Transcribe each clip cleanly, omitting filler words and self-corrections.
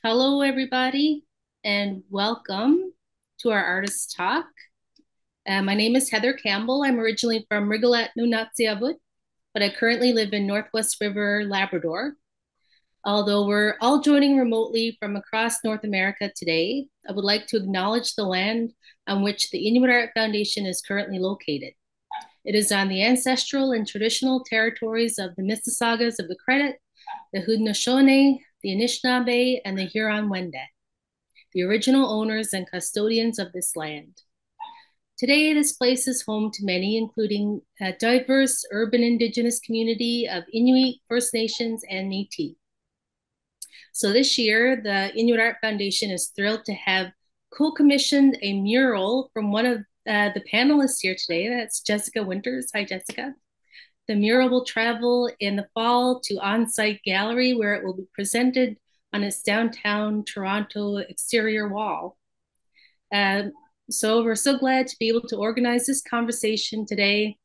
Hello, everybody, and welcome to our Artist Talk. My name is Heather Campbell. I'm originally from Rigolet, Nunatsiavut, but I currently live in Northwest River, Labrador. Although we're all joining remotely from across North America today, I would like to acknowledge the land on which the Inuit Art Foundation is currently located. It is on the ancestral and traditional territories of the Mississaugas of the Credit, the Haudenosaunee, the Anishinaabe, and the Huron-Wendat, the original owners and custodians of this land. Today, this place is home to many, including a diverse urban Indigenous community of Inuit, First Nations, and Métis. So this year, the Inuit Art Foundation is thrilled to have co-commissioned a mural from one of the panelists here today. That's Jessica Winters. Hi, Jessica. The mural will travel in the fall to Onsite Gallery, where it will be presented on its downtown Toronto exterior wall. So we're so glad to be able to organize this conversation today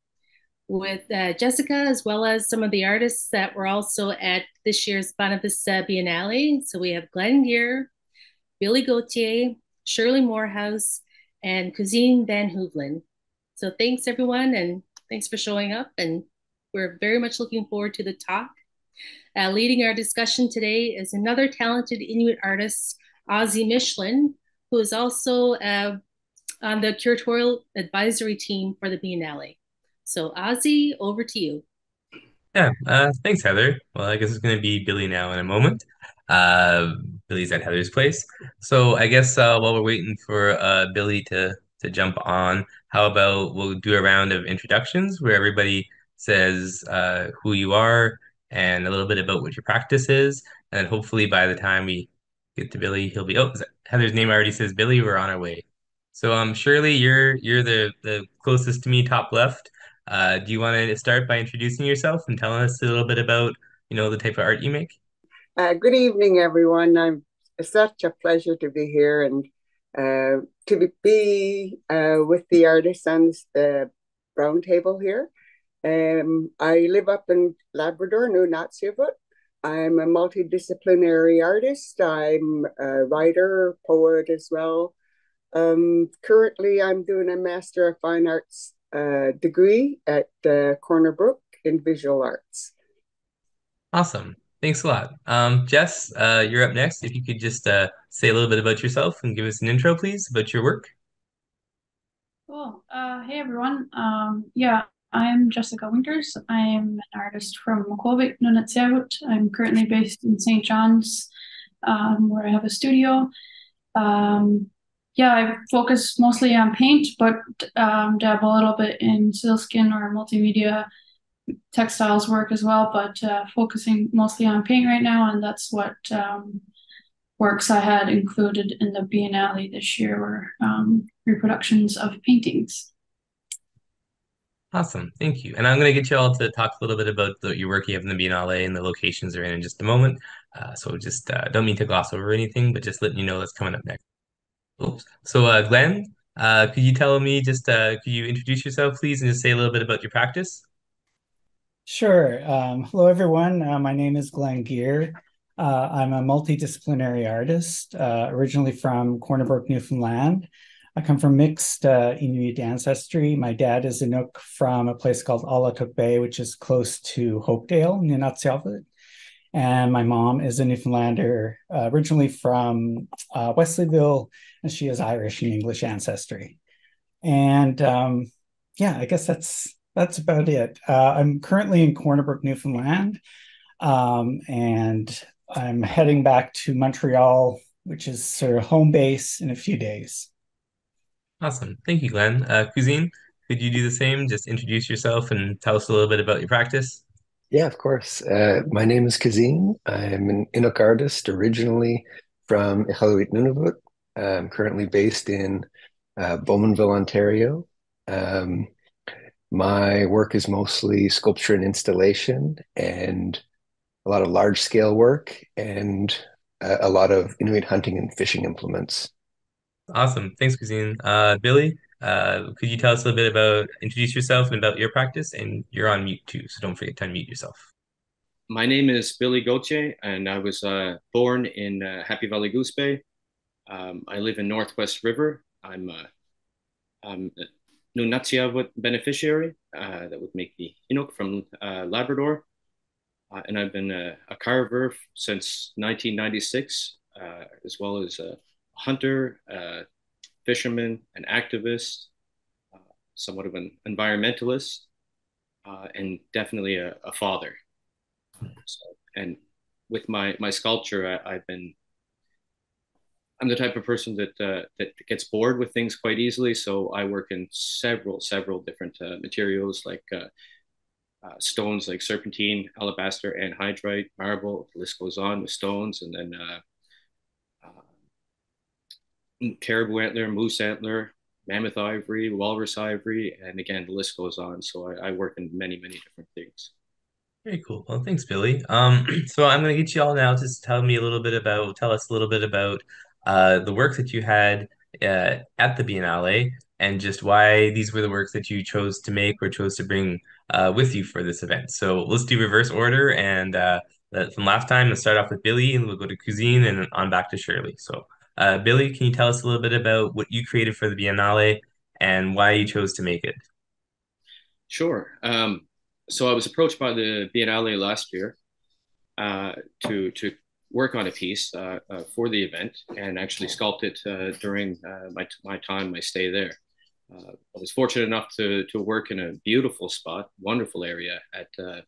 with Jessica, as well as some of the artists that were also at this year's Bonavista Biennale. So we have Glenn Gear, Billy Gauthier, Shirley Morehouse, and Cousine Van Hoevelen. So thanks, everyone, and thanks for showing up. And we're very much looking forward to the talk. Leading our discussion today is another talented Inuit artist, Ossie Michelin, who is also on the curatorial advisory team for the Biennale. So Ossie, over to you. Yeah, thanks, Heather. Well, I guess it's going to be Billy now in a moment. Uh, Billy's at Heather's place. So I guess while we're waiting for Billy to jump on, how about we'll do a round of introductions where everybody says who you are and a little bit about what your practice is, and then hopefully by the time we get to Billy, he'll be Heather's name already says Billy. We're on our way. So Shirley, you're the closest to me, top left. Do you want to start by introducing yourself and telling us a little bit about, the type of art you make? Good evening, everyone. It's such a pleasure to be here and to be with the artists on the roundtable here. I live up in Labrador, Nunatsiavut. I'm a multidisciplinary artist. I'm a writer, poet as well. Currently, I'm doing a Master of Fine Arts degree at Corner Brook in visual arts. Awesome. Thanks a lot. Jess, you're up next. If you could just say a little bit about yourself and give us an intro, please, about your work. Cool. Hey everyone. Yeah, I'm Jessica Winters. I'm an artist from Makhovik, Nunatsiavut. I'm currently based in St. John's, where I have a studio. Yeah, I focus mostly on paint, but dabble a little bit in sealskin or multimedia textiles work as well, but focusing mostly on paint right now, and that's what works I had included in the Biennale this year were reproductions of paintings. Awesome. Thank you. And I'm going to get you all to talk a little bit about your work you have in the Biennale and the locations they're in just a moment. So just don't mean to gloss over anything, but just letting you know that's coming up next. Oops. So, Glenn, could you tell me could you introduce yourself, please, and just say a little bit about your practice? Sure. Hello, everyone. My name is Glenn Gear. I'm a multidisciplinary artist, originally from Corner Brook, Newfoundland. I come from mixed Inuit ancestry. My dad is Inuk from a place called Alatuk Bay, which is close to Hopedale, Nunatsiavut. And my mom is a Newfoundlander, originally from Wesleyville, and she is Irish and English ancestry. And yeah, I guess that's about it. I'm currently in Corner Brook, Newfoundland, and I'm heading back to Montreal, which is sort of home base, in a few days. Awesome. Thank you, Glenn. Cuisine, could you do the same? Just introduce yourself and tell us a little bit about your practice. Yeah, of course. My name is Kazim. I'm an Inuk artist originally from Iqaluit Nunavut. I'm currently based in Bowmanville, Ontario. Um, my work is mostly sculpture and installation and a lot of large scale work and a lot of Inuit hunting and fishing implements. Awesome. Thanks, Cuisine. Billy, could you tell us a little bit introduce yourself and about your practice? And you're on mute too, so don't forget to unmute yourself. My name is Billy Gauthier, and I was born in Happy Valley Goose Bay. I live in Northwest River. I'm a Nunatsiavut beneficiary. That would make me Inuk from Labrador. And I've been a carver since 1996, as well as a hunter, fisherman, an activist, uh, somewhat of an environmentalist, and definitely a father. So, and with my sculpture, I'm the type of person that gets bored with things quite easily. So I work in several different materials like stones like serpentine, alabaster, anhydrite, marble. The list goes on with stones, and then caribou antler, moose antler, mammoth ivory, walrus ivory, and again the list goes on. So I work in many different things. Very cool. Well, thanks, Billy. So I'm gonna get you all now to tell us a little bit about the work that you had at the Biennale and just why these were the works that you chose to make or chose to bring with you for this event. So let's do reverse order and from last time, let's start off with Billy and we'll go to Cuisine and on back to Shirley. So Billy, can you tell us a little bit about what you created for the Biennale and why you chose to make it? Sure. So I was approached by the Biennale last year uh, to work on a piece for the event and actually sculpt it during my time, my stay there. I was fortunate enough to work in a beautiful spot, wonderful area at the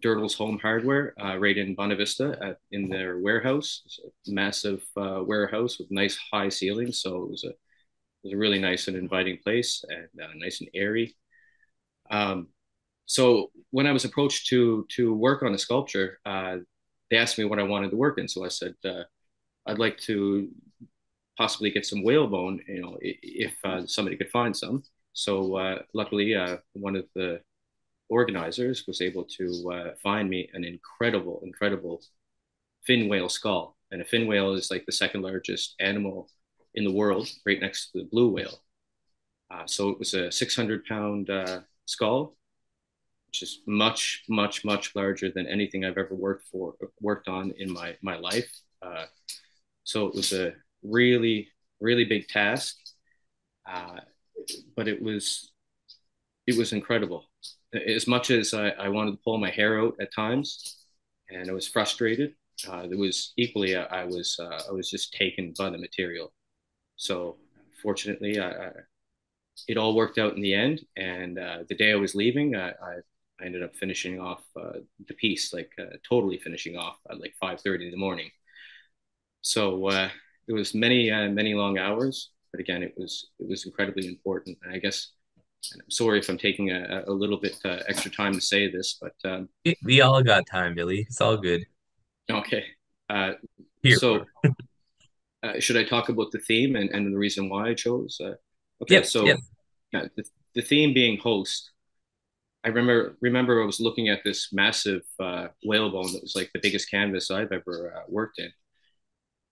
Dirtles Home Hardware, right in Bonavista, in their warehouse. It's a massive warehouse with nice high ceilings, so it was a really nice and inviting place and nice and airy. Um, so when I was approached to work on a sculpture, they asked me what I wanted to work in. So I said I'd like to possibly get some whalebone, if somebody could find some. So luckily, one of the organizers was able to find me an incredible fin whale skull. And a fin whale is like the second largest animal in the world, right next to the blue whale. So it was a 600-pound skull, which is much larger than anything I've ever worked on in my life. So it was a really big task, uh, but it was incredible. As much as I wanted to pull my hair out at times, and I was frustrated, there was equally I was just taken by the material. So fortunately, it all worked out in the end. And the day I was leaving, I ended up finishing off the piece, like totally finishing off at like 5:30 in the morning. So it was many long hours, but again, it was incredibly important. And I guess, and I'm sorry if I'm taking a little bit extra time to say this, but We all got time, Billy. It's all good. okay. Uh, Here for. so should I talk about the theme and the reason why I chose? Okay, Yep, so yep. the theme being host. I remember I was looking at this massive whalebone that was like the biggest canvas I've ever worked in,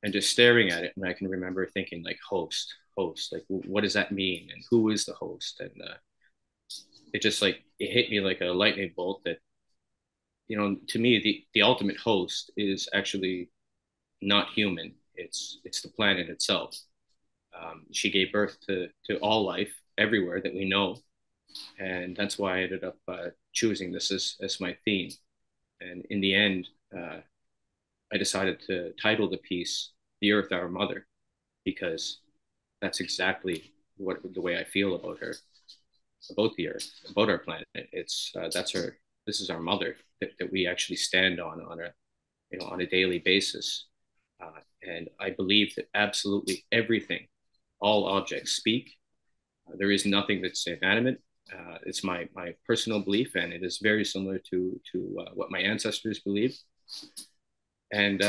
and just staring at it. And I can remember thinking like host, like what does that mean, and who is the host? And it just like it hit me like a lightning bolt that to me the ultimate host is actually not human. It's the planet itself. She gave birth to all life everywhere that we know, and that's why I ended up choosing this as my theme. And in the end, I decided to title the piece "The Earth, Our Mother," because that's exactly what the way I feel about her, about the Earth, about our planet. It's that's her. This is our mother that we actually stand on a on a daily basis. And I believe that absolutely everything, all objects speak. There is nothing that's inanimate. It's my personal belief, and it is very similar to what my ancestors believed. And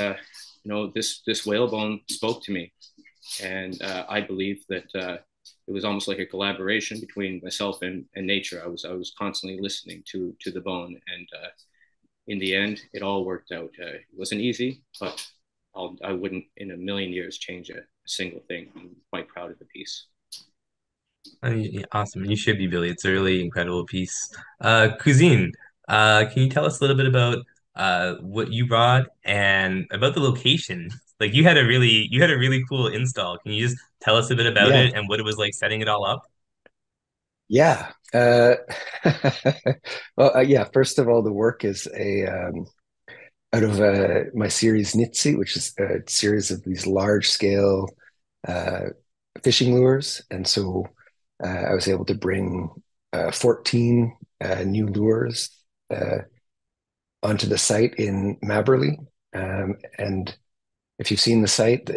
this whalebone spoke to me, and I believe that it was almost like a collaboration between myself and nature. I was constantly listening to the bone, and in the end, it all worked out. It wasn't easy, but I wouldn't in a million years change a single thing. I'm quite proud of the piece. I mean, yeah, awesome. You should be, Billy. It's a really incredible piece. Cuisine. Can you tell us a little bit about what you brought and about the location. Like you had a really cool install. Can you just tell us a bit about Yeah, it and what it was like setting it all up? yeah. Well, yeah. First of all, the work is a out of my series Nitsi, which is a series of these large scale uh, fishing lures, and so I was able to bring 14 new lures uh, onto the site in Maberley. And if you've seen the site,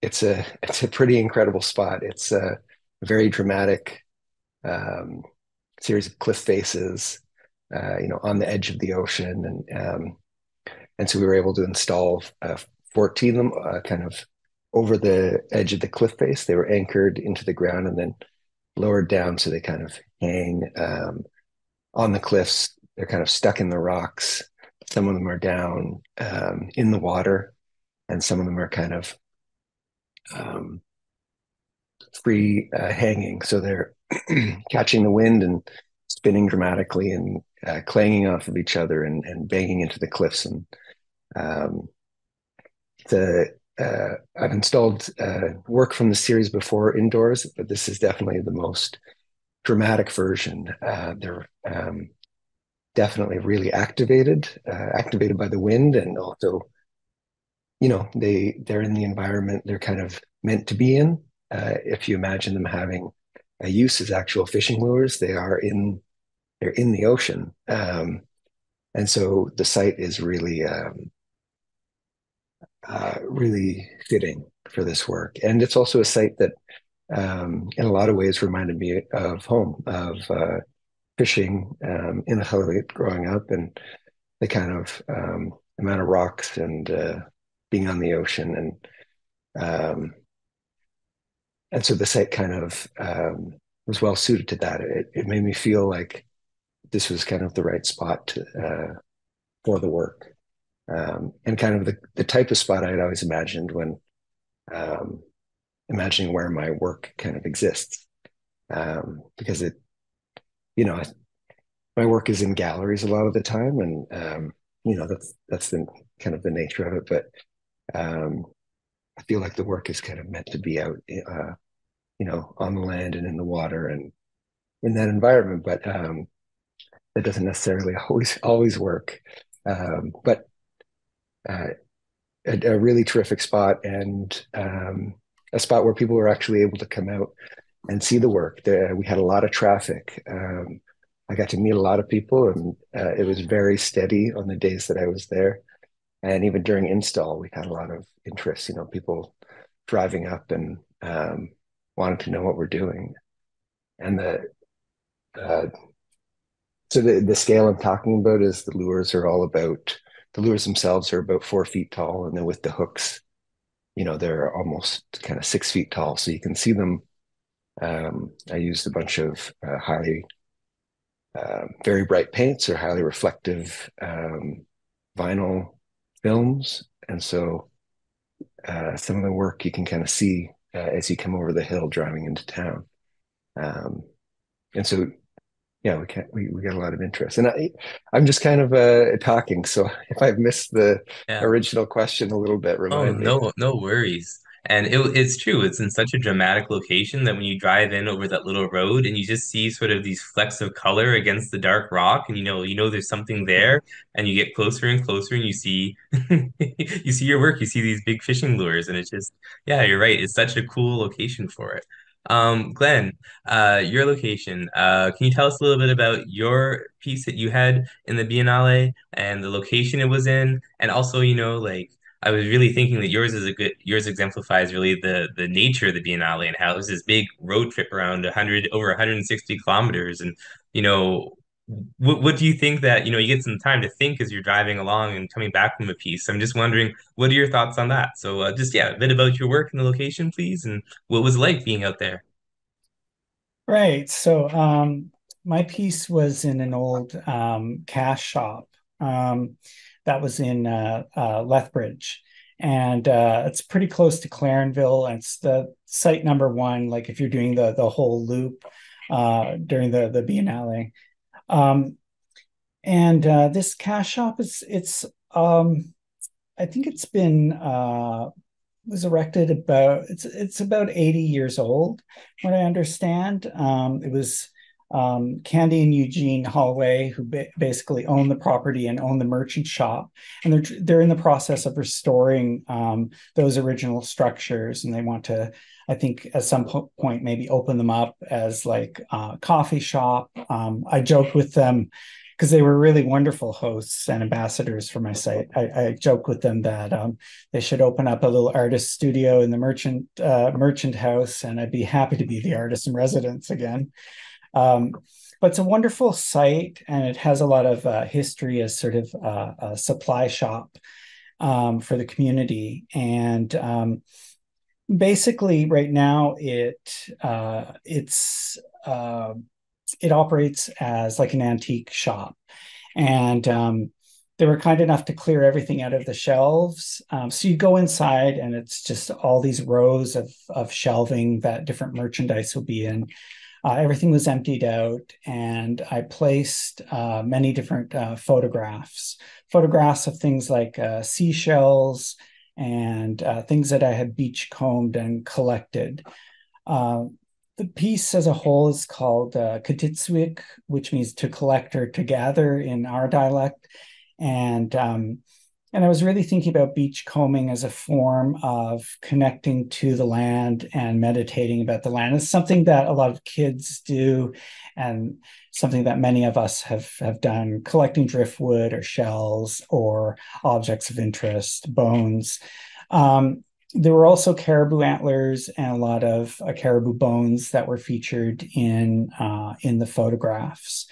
it's a pretty incredible spot. It's a very dramatic um, series of cliff faces, on the edge of the ocean, and so we were able to install 14 of them, kind of over the edge of the cliff face. They were anchored into the ground and then lowered down, so they kind of hang on the cliffs. They're kind of stuck in the rocks. Some of them are down in the water, and some of them are kind of um, free hanging. So they're catching the wind and spinning dramatically and clanging off of each other and banging into the cliffs. And um, I've installed work from the series before indoors, but this is definitely the most dramatic version. They're definitely really activated by the wind, and also, they're in the environment they're kind of meant to be in. If you imagine them having a use as actual fishing lures, they're in the ocean, and so the site is really fitting for this work. And it's also a site that, in a lot of ways, reminded me of home, of fishing in the Iqaluit growing up, and the kind of amount of rocks and being on the ocean, and so the site kind of was well suited to that. It made me feel like this was kind of the right spot for the work, and kind of the type of spot I'd always imagined when imagining where my work kind of exists, because my work is in galleries a lot of the time, and that's the kind of the nature of it. But I feel like the work is kind of meant to be out, on the land and in the water and in that environment. But that doesn't necessarily always work. But a really terrific spot, and a spot where people were actually able to come out and see the work. We had a lot of traffic. I got to meet a lot of people, and it was very steady on the days that I was there. And even during install, we had a lot of interest, people driving up and wanting to know what we're doing. And uh, so the scale I'm talking about is the lures themselves are about 4 feet tall, and then with the hooks, they're almost kind of 6 feet tall. So you can see them. I used a bunch of very bright paints or highly reflective vinyl films. And so some of the work you can kind of see as you come over the hill driving into town. And so, yeah, we got a lot of interest. And I'm just kind of talking. So if I've missed the Yeah. original question a little bit, Oh, remind me. no worries. And it's true. It's in such a dramatic location that when you drive in over that little road and you just see sort of these flecks of color against the dark rock, and you know there's something there, and you get closer and closer, and you see you see your work, you see these big fishing lures, and it's just, yeah, you're right. It's such a cool location for it. Glenn, your location. Can you tell us a little bit about your piece that you had in the Biennale and the location it was in, and also, like, I was really thinking that yours exemplifies really the nature of the Biennale and how it was this big road trip around over 160 kilometers. And you know what do you think that you get some time to think as you're driving along and coming back from a piece? I'm just wondering, what are your thoughts on that? So just, yeah, a bit about your work and the location, please, and what was it like being out there? Right. So my piece was in an old cash shop that was in Lethbridge. And it's pretty close to Clarenville. And it's the site number one, like if you're doing the whole loop during the Biennale. And this cash shop I think it's been was erected it's about 80 years old, what I understand. It was Candy and Eugene Holloway who basically own the property and own the merchant shop, and they're in the process of restoring those original structures, and they want to, I think, at some point maybe open them up as like a coffee shop. I joked with them because they were really wonderful hosts and ambassadors for my site. I joke with them that they should open up a little artist studio in the merchant house, and I'd be happy to be the artist in residence again. But it's a wonderful site, and it has a lot of history as sort of a supply shop for the community. And basically, right now, it operates as like an antique shop, and they were kind enough to clear everything out of the shelves. So you go inside, and it's just all these rows of shelving that different merchandise will be in. Everything was emptied out, and I placed many different photographs of things like seashells and things that I had beachcombed and collected. The piece as a whole is called Katitsuik, which means to collect or to gather in our dialect. And I was really thinking about beachcombing as a form of connecting to the land and meditating about the land. It's something that a lot of kids do, and something that many of us have done, collecting driftwood or shells or objects of interest, bones. There were also caribou antlers and a lot of caribou bones that were featured in the photographs.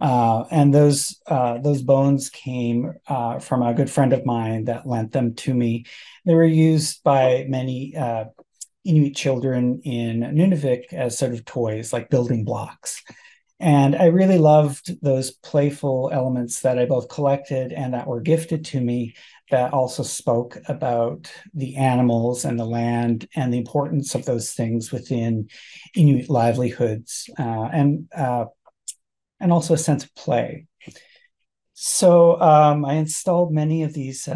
And those bones came from a good friend of mine that lent them to me. They were used by many Inuit children in Nunavik as sort of toys, like building blocks. And I really loved those playful elements that I both collected and that were gifted to me, that also spoke about the animals and the land and the importance of those things within Inuit livelihoods, and also a sense of play. So I installed many of these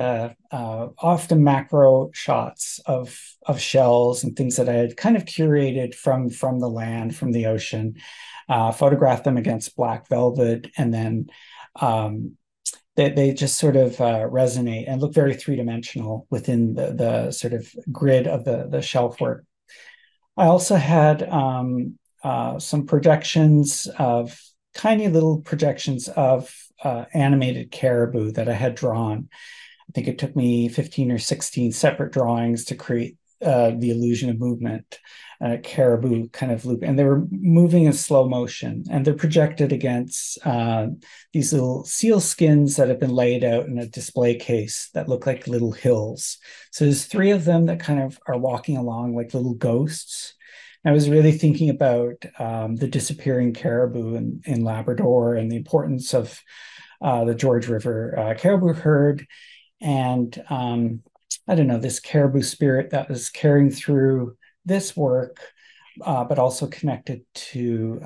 often macro shots of shells and things that I had kind of curated from the land, from the ocean, photographed them against black velvet, and then they just sort of resonate and look very three-dimensional within the sort of grid of the shelf work. I also had some projections of tiny little projections of animated caribou that I had drawn. I think it took me 15 or 16 separate drawings to create the illusion of movement, caribou kind of loop. And they were moving in slow motion, and they're projected against these little seal skins that have been laid out in a display case that look like little hills. So there's 3 of them that kind of are walking along like little ghosts. I was really thinking about the disappearing caribou in Labrador, and the importance of the George River caribou herd, and I don't know, this caribou spirit that was carrying through this work, but also connected to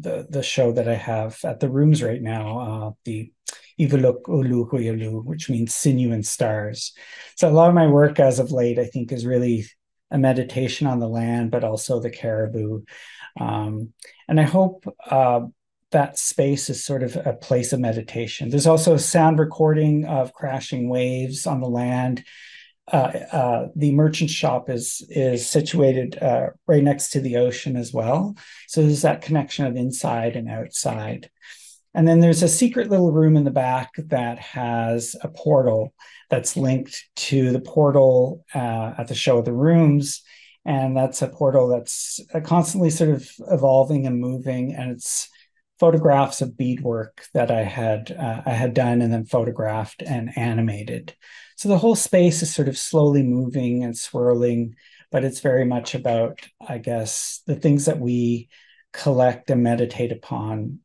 the show that I have at the rooms right now, the Ivaluk Ulu Huyalu, which means sinew and stars. So a lot of my work as of late, I think, is really a meditation on the land, but also the caribou. And I hope that space is sort of a place of meditation. There's also a sound recording of crashing waves on the land. The merchant shop is situated right next to the ocean as well. So there's that connection of inside and outside. And then there's a secret little room in the back that has a portal that's linked to the portal at the show of the rooms. And that's a portal that's constantly sort of evolving and moving. And it's photographs of beadwork that I had done and then photographed and animated. So the whole space is sort of slowly moving and swirling, but it's very much about, I guess, the things that we collect and meditate upon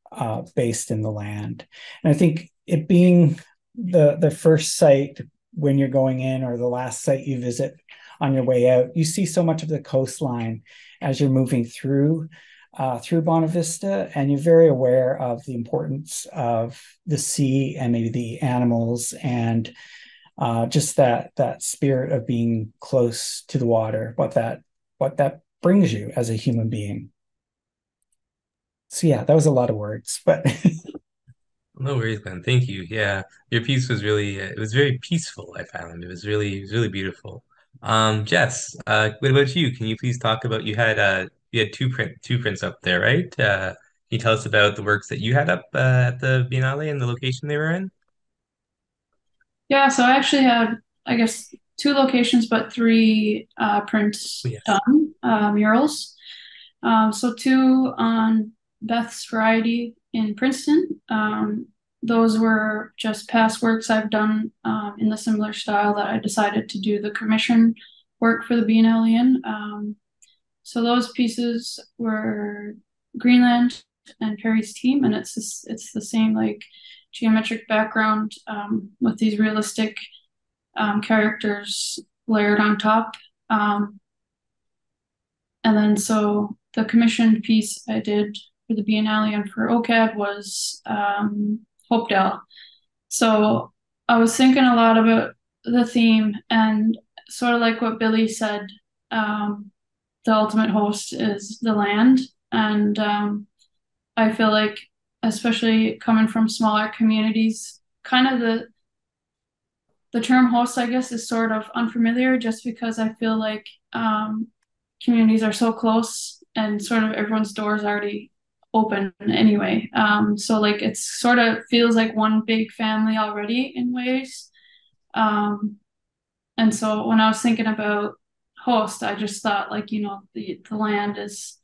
based in the land. And I think it being the first site when you're going in, or the last site you visit on your way out, you see so much of the coastline as you're moving through. through Bonavista, and you're very aware of the importance of the sea and maybe the animals and just that spirit of being close to the water, what that brings you as a human being. So yeah, that was a lot of words, but No worries, man. Thank you. Yeah, your piece was really it was very peaceful, I found. It was really beautiful. Jess, what about you? Can you please talk about you had two prints up there, right? Can you tell us about the works that you had up at the Biennale and the location they were in? Yeah, so I actually had, I guess, two locations, but three prints Oh, yes. done, murals. So two on Beth's Variety in Princeton. Those were just past works I've done in the similar style that I decided to do the commission work for the Biennale in. So those pieces were Greenland and Perry's team, and it's the same like geometric background with these realistic characters layered on top. And then so the commissioned piece I did for the Biennale and for OCAD was Hopedale. So I was thinking a lot about the theme and sort of like what Billy said, the ultimate host is the land. And I feel like, especially coming from smaller communities, kind of the term host, I guess, is sort of unfamiliar just because I feel like communities are so close and sort of everyone's doors already open anyway. So like it's sort of feels like one big family already in ways. And so when I was thinking about host, I just thought like, you know, the land is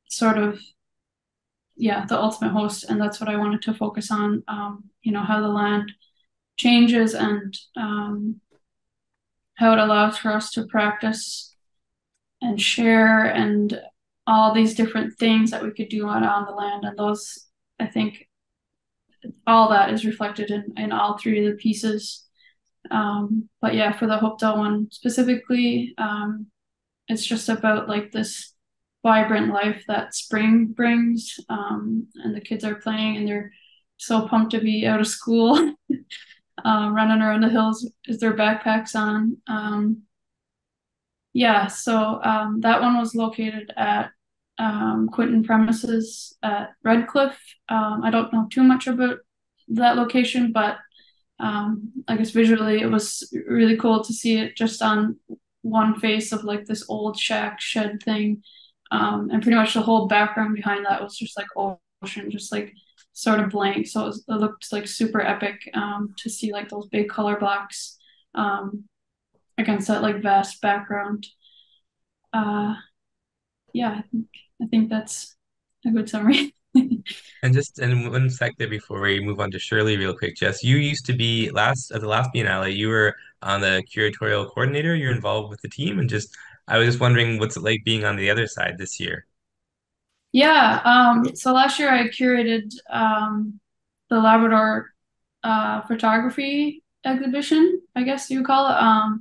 sort of, yeah, the ultimate host. And that's what I wanted to focus on, you know, how the land changes and how it allows for us to practice and share and all these different things that we could do on the land. And those, I think, all that is reflected in all three of the pieces. But yeah, for the Hopedale one specifically, it's just about like this vibrant life that spring brings. And the kids are playing and they're so pumped to be out of school, running around the hills with their backpacks on. Yeah, so that one was located at Quinton premises at Redcliffe. I don't know too much about that location, but I guess visually it was really cool to see it just on one face of like this old shack shed thing. And pretty much the whole background behind that was just like ocean, just like sort of blank. So it looked like super epic to see like those big color blocks against that like vast background. Yeah, I think that's a good summary. And one sec there before we move on to Shirley real quick, Jess. You used to be last at the last Biennale, you were on the curatorial coordinator, you're involved with the team, and just I was just wondering what's it like being on the other side this year. Yeah, so last year I curated the Labrador photography exhibition, I guess you would call it.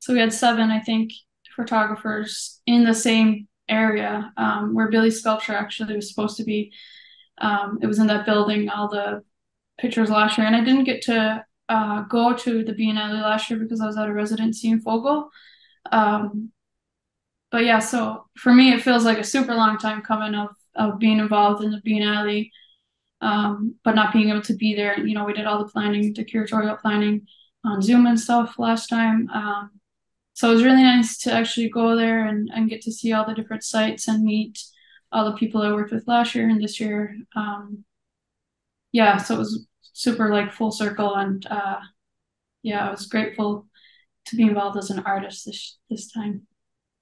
So we had seven, I think, photographers in the same area where Billy's sculpture actually was supposed to be. It was in that building, all the pictures last year. And I didn't get to go to the Biennale last year because I was at a residency in Fogo. But yeah, so for me, it feels like a super long time coming of being involved in the Biennale, but not being able to be there. You know, we did all the planning, the curatorial planning on Zoom and stuff last time. So it was really nice to actually go there and get to see all the different sites and meet all the people I worked with last year and this year. Yeah, so it was super like full circle and yeah, I was grateful to be involved as an artist this time.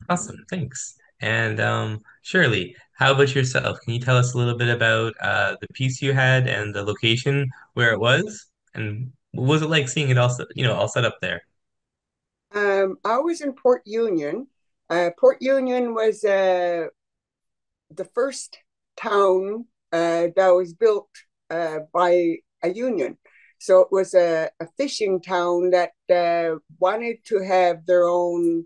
Awesome, thanks. And Shirley, how about yourself? Can you tell us a little bit about the piece you had and the location where it was? And what was it like seeing it all, all set up there? I was in Port Union. Port Union was the first town that was built by a union. So it was a fishing town that wanted to have their own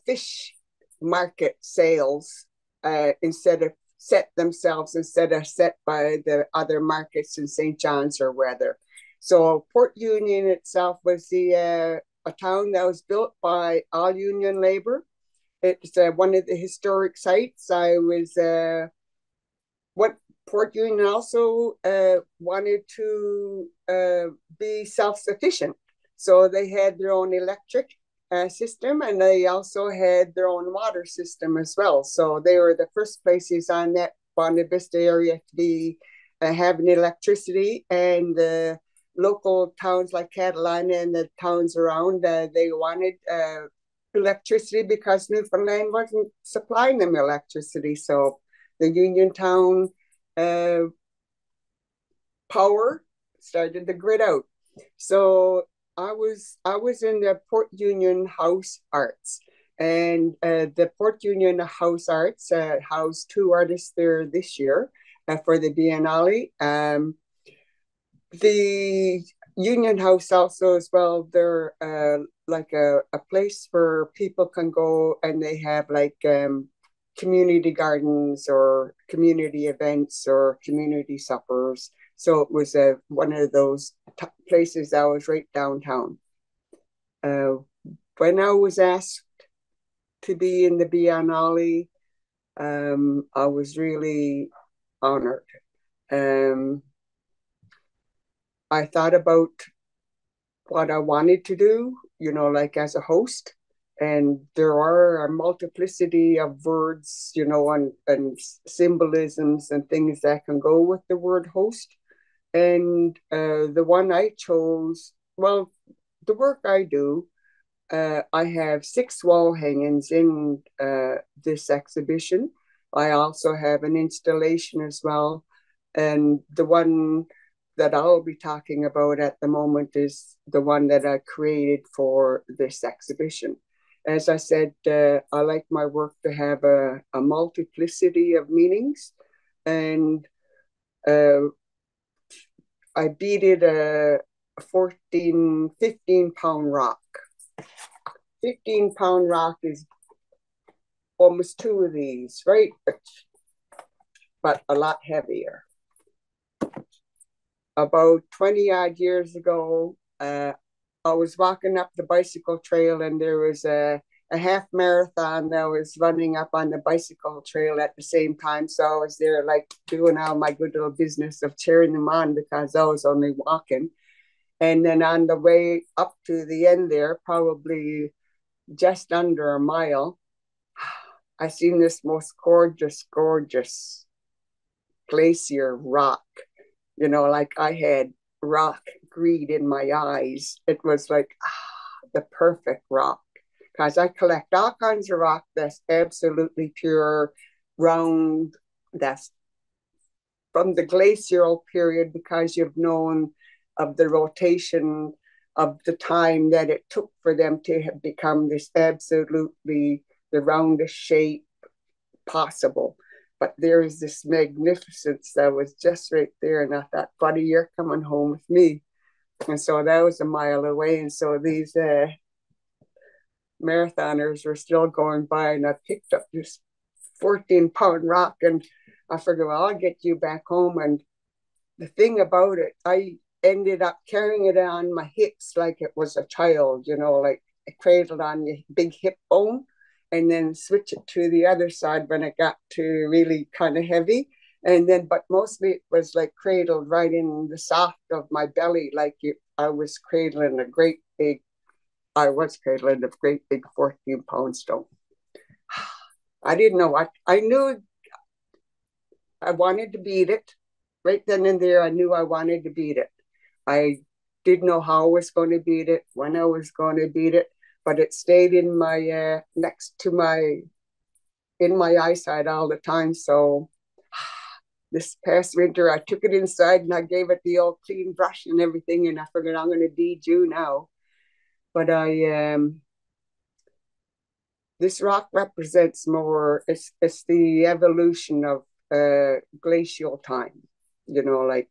fish market sales instead of set by the other markets in St. John's or whether. So Port Union itself was a town that was built by all union labor. It's one of the historic sites. What Port Union also wanted to be self-sufficient. So they had their own electric system, and they also had their own water system as well. So they were the first places on that Bonavista area to be having electricity, and the local towns like Catalina and the towns around, they wanted electricity because Newfoundland wasn't supplying them electricity. So the Union Town power started to grid out. So I was in the Port Union House Arts, and the Port Union House Arts housed 2 artists there this year for the Biennale. The Union House also as well, they're like a place where people can go, and they have like community gardens or community events or community suppers. So it was one of those places that was right downtown. When I was asked to be in the Biennale, I was really honored. I thought about what I wanted to do, like as a host. And there are a multiplicity of words, and symbolisms and things that can go with the word host. And the one I chose, well, the work I do, I have 6 wall hangings in this exhibition. I also have an installation as well. And the one that I'll be talking about at the moment is the one that I created for this exhibition. As I said, I like my work to have a multiplicity of meanings. And I beaded a 15-pound rock. 15-pound rock is almost 2 of these, right? But a lot heavier. About 20 odd years ago, I was walking up the bicycle trail, and there was a half marathon that was running up on the bicycle trail at the same time. So I was there like doing all my good little business of cheering them on because I was only walking. And then on the way up to the end there, probably just under a mile, I seen this most gorgeous glacier rock. Like I had rock greed in my eyes. It was like the perfect rock, because I collect all kinds of rock that's absolutely pure, round, that's from the glacial period, because you've known of the rotation of the time that it took for them to have become this absolutely the roundest shape possible. But there is this magnificence that was just right there. And I thought, buddy, you're coming home with me. And so that was a mile away. And so these marathoners were still going by, and I picked up this 14-pound rock, and I figured, well, I'll get you back home. And the thing about it, I ended up carrying it on my hips like it was a child, like cradled on your big hip bone, and then switch it to the other side when it got to really kind of heavy. And then, but mostly it was like cradled right in the soft of my belly, like I was cradling a great big 14-pound stone. I didn't know what, I knew I wanted to beat it. Right then and there, I knew I wanted to beat it. I didn't know how I was going to beat it, when I was going to beat it, but it stayed in my in my eyesight all the time. So this past winter, I took it inside and I gave it the old clean brush and everything, and I figured I'm going to beat you now. But this rock represents more. It's the evolution of glacial time. Like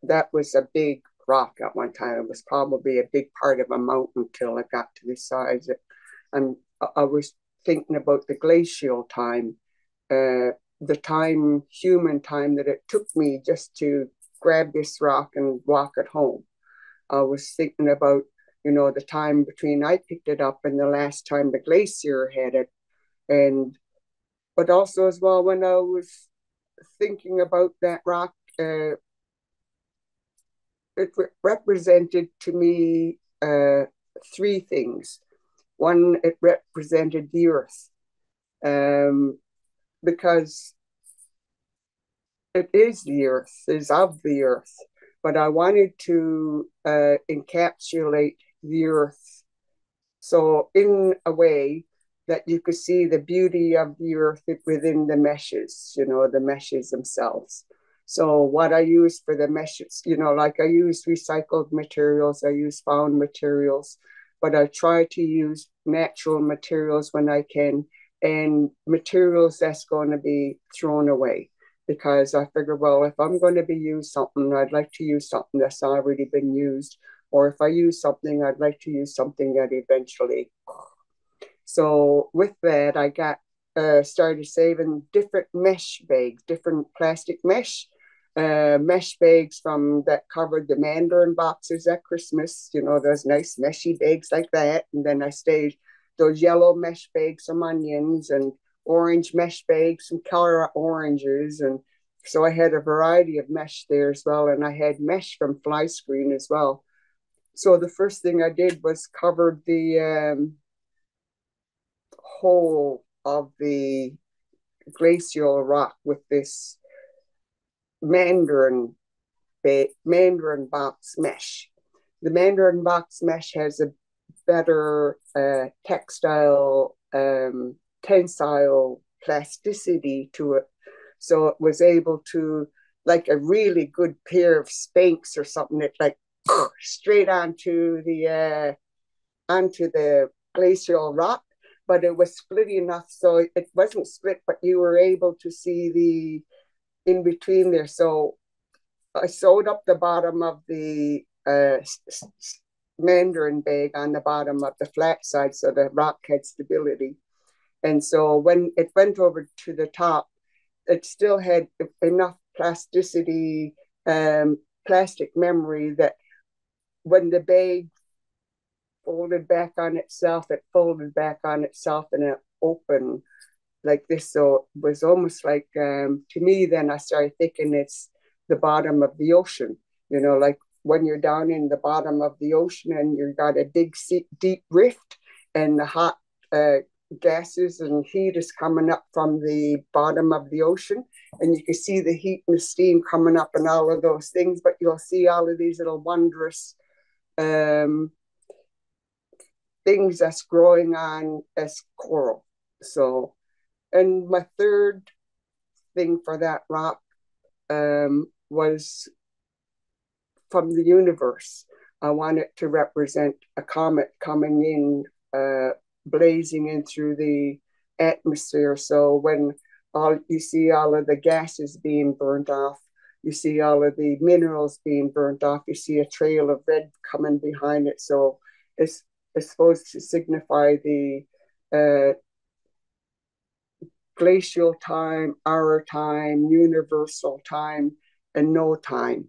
that was a big rock at one time. It was probably a big part of a mountain till it got to this size. And I was thinking about the glacial time the time, human time that it took me just to grab this rock and walk it home. I was thinking about, the time between I picked it up and the last time the glacier had it. But also as well, when I was thinking about that rock, it represented to me three things. One, it represented the earth, because it is the earth, is of the earth. But I wanted to encapsulate the earth. So in a way that you could see the beauty of the earth within the meshes, the meshes themselves. So what I use for the meshes, like I use recycled materials, I use found materials, but I try to use natural materials when I can, and materials that's going to be thrown away. Because I figure, well, if I'm going to be used something, I'd like to use something that's already been used. Or if I use something, I'd like to use something that eventually. So with that, I got started saving different mesh bags, different plastic mesh bags from that covered the mandarin boxes at Christmas. Those nice meshy bags like that. And then I staged those yellow mesh bags, some onions, and orange mesh bags, some color oranges. And so I had a variety of mesh there as well. And I had mesh from fly screen as well. So the first thing I did was covered the whole of the glacial rock with this mandarin box mesh. The mandarin box mesh has a better textile tensile plasticity to it, so it was able to, like a really good pair of Spanx or something, it like straight onto the glacial rock, but it was split enough so it wasn't split, but you were able to see the in between there. So I sewed up the bottom of the mandarin bag on the bottom of the flat side so the rock had stability. And so when it went over to the top, it still had enough plasticity, plastic memory, that when the bag folded back on itself, it folded back on itself in an open like this. So it was almost like, to me, then I started thinking it's the bottom of the ocean, like when you're down in the bottom of the ocean and you've got a big, deep rift, and the hot gases and heat is coming up from the bottom of the ocean, and you can see the heat and the steam coming up and all of those things, but you'll see all of these little wondrous things that's growing on as coral. So, and my third thing for that rock was from the universe. I want it to represent a comet coming in, blazing in through the atmosphere. So when you see all of the gases being burnt off, you see all of the minerals being burnt off, you see a trail of red coming behind it. So it's supposed to signify the glacial time, our time, universal time, and no time.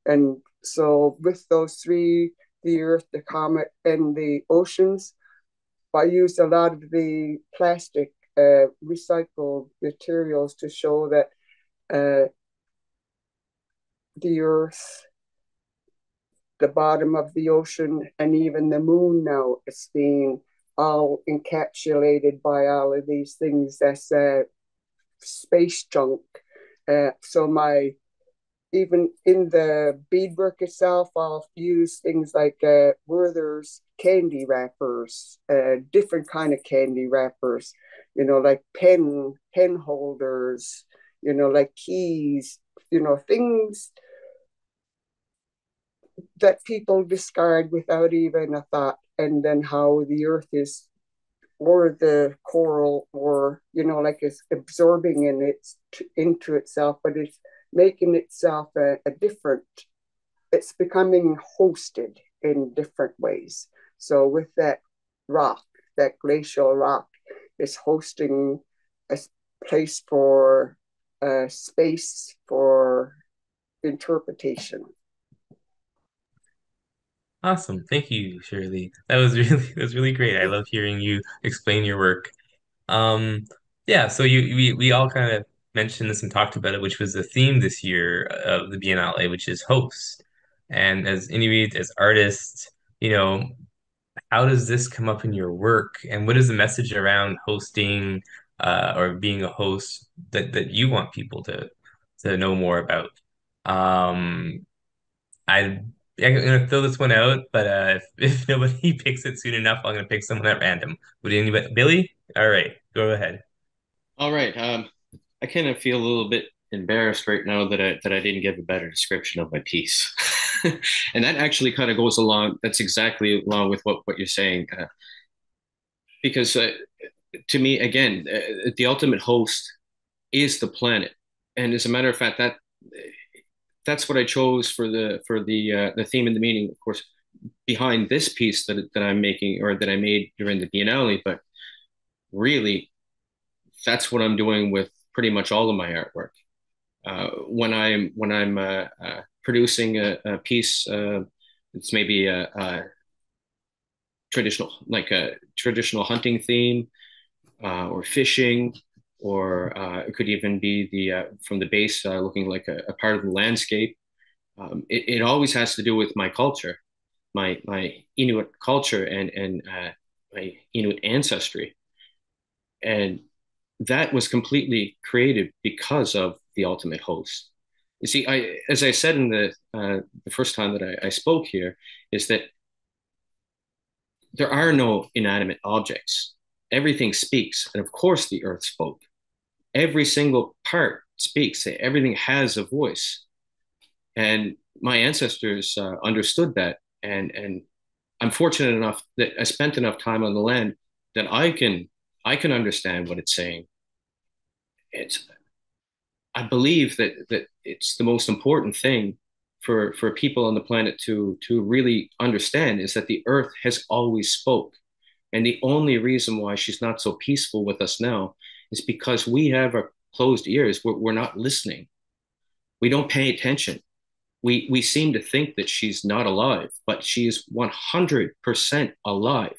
And so with those three, the earth, the comet, and the oceans, I used a lot of the plastic recycled materials to show that the earth, the bottom of the ocean, and even the moon now is being all encapsulated by all of these things that's space junk. So even in the beadwork itself, I'll use things like Werther's candy wrappers, different kind of candy wrappers, like pen holders, like keys, things that people discard without even a thought. And then how the earth is, or the coral, or like it's absorbing into itself, but it's making itself a different, it's becoming hosted in different ways. So with that rock, that glacial rock is hosting place for space for interpretation. Awesome. Thank you, Shirley. That was really great. I love hearing you explain your work. Um, yeah, so we all kind of mentioned this and talked about it, which was the theme this year of the Biennale, which is host. And as Inuit, as artists, you know, how does this come up in your work? And what is the message around hosting or being a host that you want people to know more about? Um, I'm gonna throw this one out, but if nobody picks it soon enough, I'm gonna pick someone at random. Would anybody, Billy? All right, go ahead. All right. I kind of feel a little bit embarrassed right now that I didn't give a better description of my piece, and that actually kind of goes along. That's exactly along with what you're saying, because to me, again, the ultimate host is the planet, and as a matter of fact, that's what I chose for the theme and the meaning, of course, behind this piece that I'm making or that I made during the Biennale. But really, that's what I'm doing with pretty much all of my artwork. When I'm producing a piece, it's maybe a traditional like a traditional hunting theme, or fishing, or it could even be the from the base looking like a part of the landscape. It always has to do with my culture, my Inuit culture, and my Inuit ancestry, and that was completely created because of the ultimate host. You see, as I said in the first time that I spoke here, is that there are no inanimate objects. Everything speaks, and of course, the earth spoke. Every single part speaks. Everything has a voice, and my ancestors understood that. And I'm fortunate enough that I spent enough time on the land that I can understand what it's saying. It's I believe that it's the most important thing for people on the planet to really understand is that the earth has always spoke. And the only reason why she's not so peaceful with us now is because we have our closed ears. We're not listening. We don't pay attention. We seem to think that she's not alive, but she is 100% alive.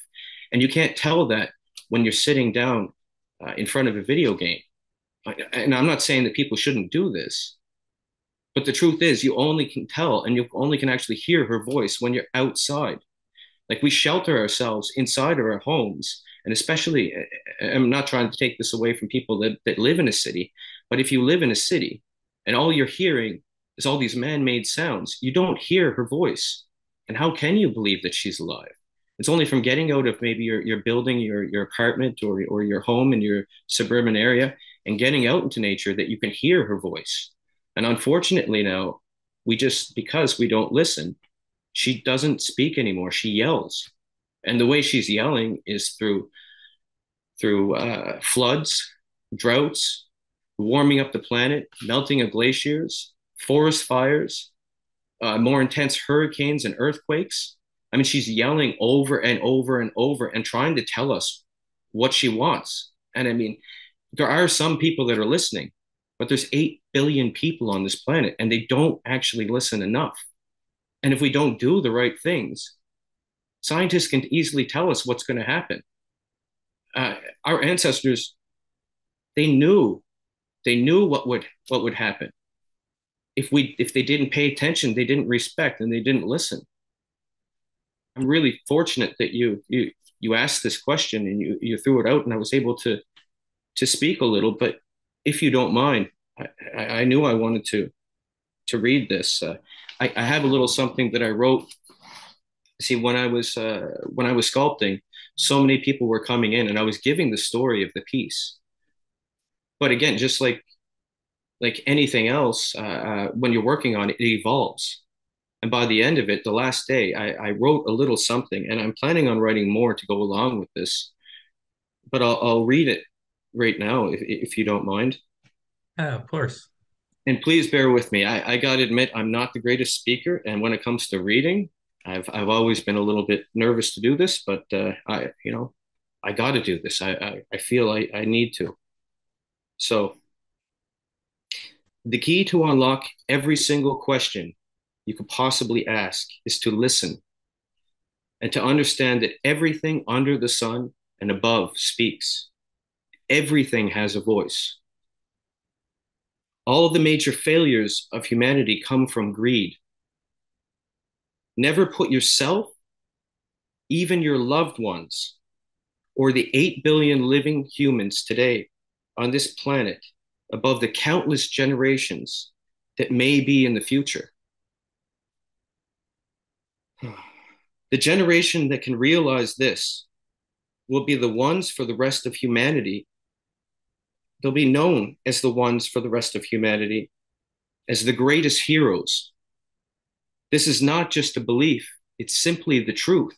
And you can't tell that when you're sitting down in front of a video game. And I'm not saying that people shouldn't do this, but the truth is, you only can tell and you only can actually hear her voice when you're outside. Like we shelter ourselves inside of our homes. And especially, I'm not trying to take this away from people that live in a city, but if you live in a city and all you're hearing is all these man made sounds, you don't hear her voice. And how can you believe that she's alive? It's only from getting out of maybe your building, your apartment, or your home in your suburban area and getting out into nature that you can hear her voice. And unfortunately, now, because we don't listen, she doesn't speak anymore. She yells. And the way she's yelling is through floods, droughts, warming up the planet, melting of glaciers, forest fires, more intense hurricanes and earthquakes. I mean, she's yelling over and over and over and trying to tell us what she wants. And I mean, there are some people that are listening, but there's 8 billion people on this planet and they don't actually listen enough. And if we don't do the right things, scientists can easily tell us what's going to happen. Our ancestors, they knew what would happen. If they didn't pay attention, they didn't respect, and they didn't listen. I'm really fortunate that you asked this question and you threw it out, and I was able to speak a little. But if you don't mind, I knew I wanted to read this. I have a little something that I wrote. See, when I was sculpting, so many people were coming in, and I was giving the story of the piece. But again, just like anything else, when you're working on it, it evolves. And by the end of it, the last day, I wrote a little something, and I'm planning on writing more to go along with this. But I'll read it right now, if you don't mind. Yeah, of course. And please bear with me. I got to admit, I'm not the greatest speaker, and when it comes to reading, I've always been a little bit nervous to do this, but I got to do this. I feel I need to. So the key to unlock every single question you could possibly ask is to listen and to understand that everything under the sun and above speaks. Everything has a voice. All of the major failures of humanity come from greed. Never put yourself, even your loved ones, or the 8 billion living humans today on this planet above the countless generations that may be in the future. The generation that can realize this will be the ones for the rest of humanity. They'll be known as the ones for the rest of humanity, as the greatest heroes. This is not just a belief, it's simply the truth.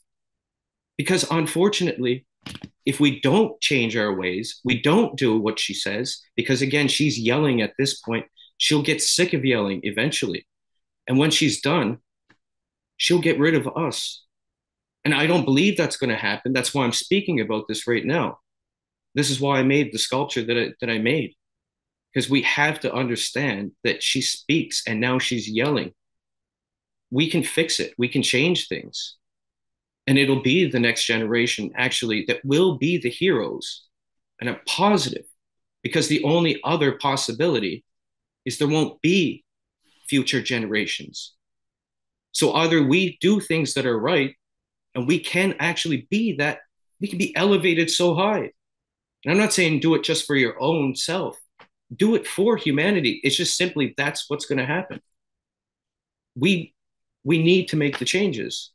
Because unfortunately, if we don't change our ways, we don't do what she says, because again, she's yelling at this point, she'll get sick of yelling eventually. And when she's done, she'll get rid of us. And I don't believe that's going to happen. That's why I'm speaking about this right now. This is why I made the sculpture that I made, because we have to understand that she speaks and now she's yelling. We can fix it. We can change things. And it'll be the next generation actually that will be the heroes. And I'm positive, because the only other possibility is there won't be future generations. So either we do things that are right, and we can actually be that, we can be elevated so high. And I'm not saying do it just for your own self, do it for humanity. It's just simply that's what's going to happen. We need to make the changes.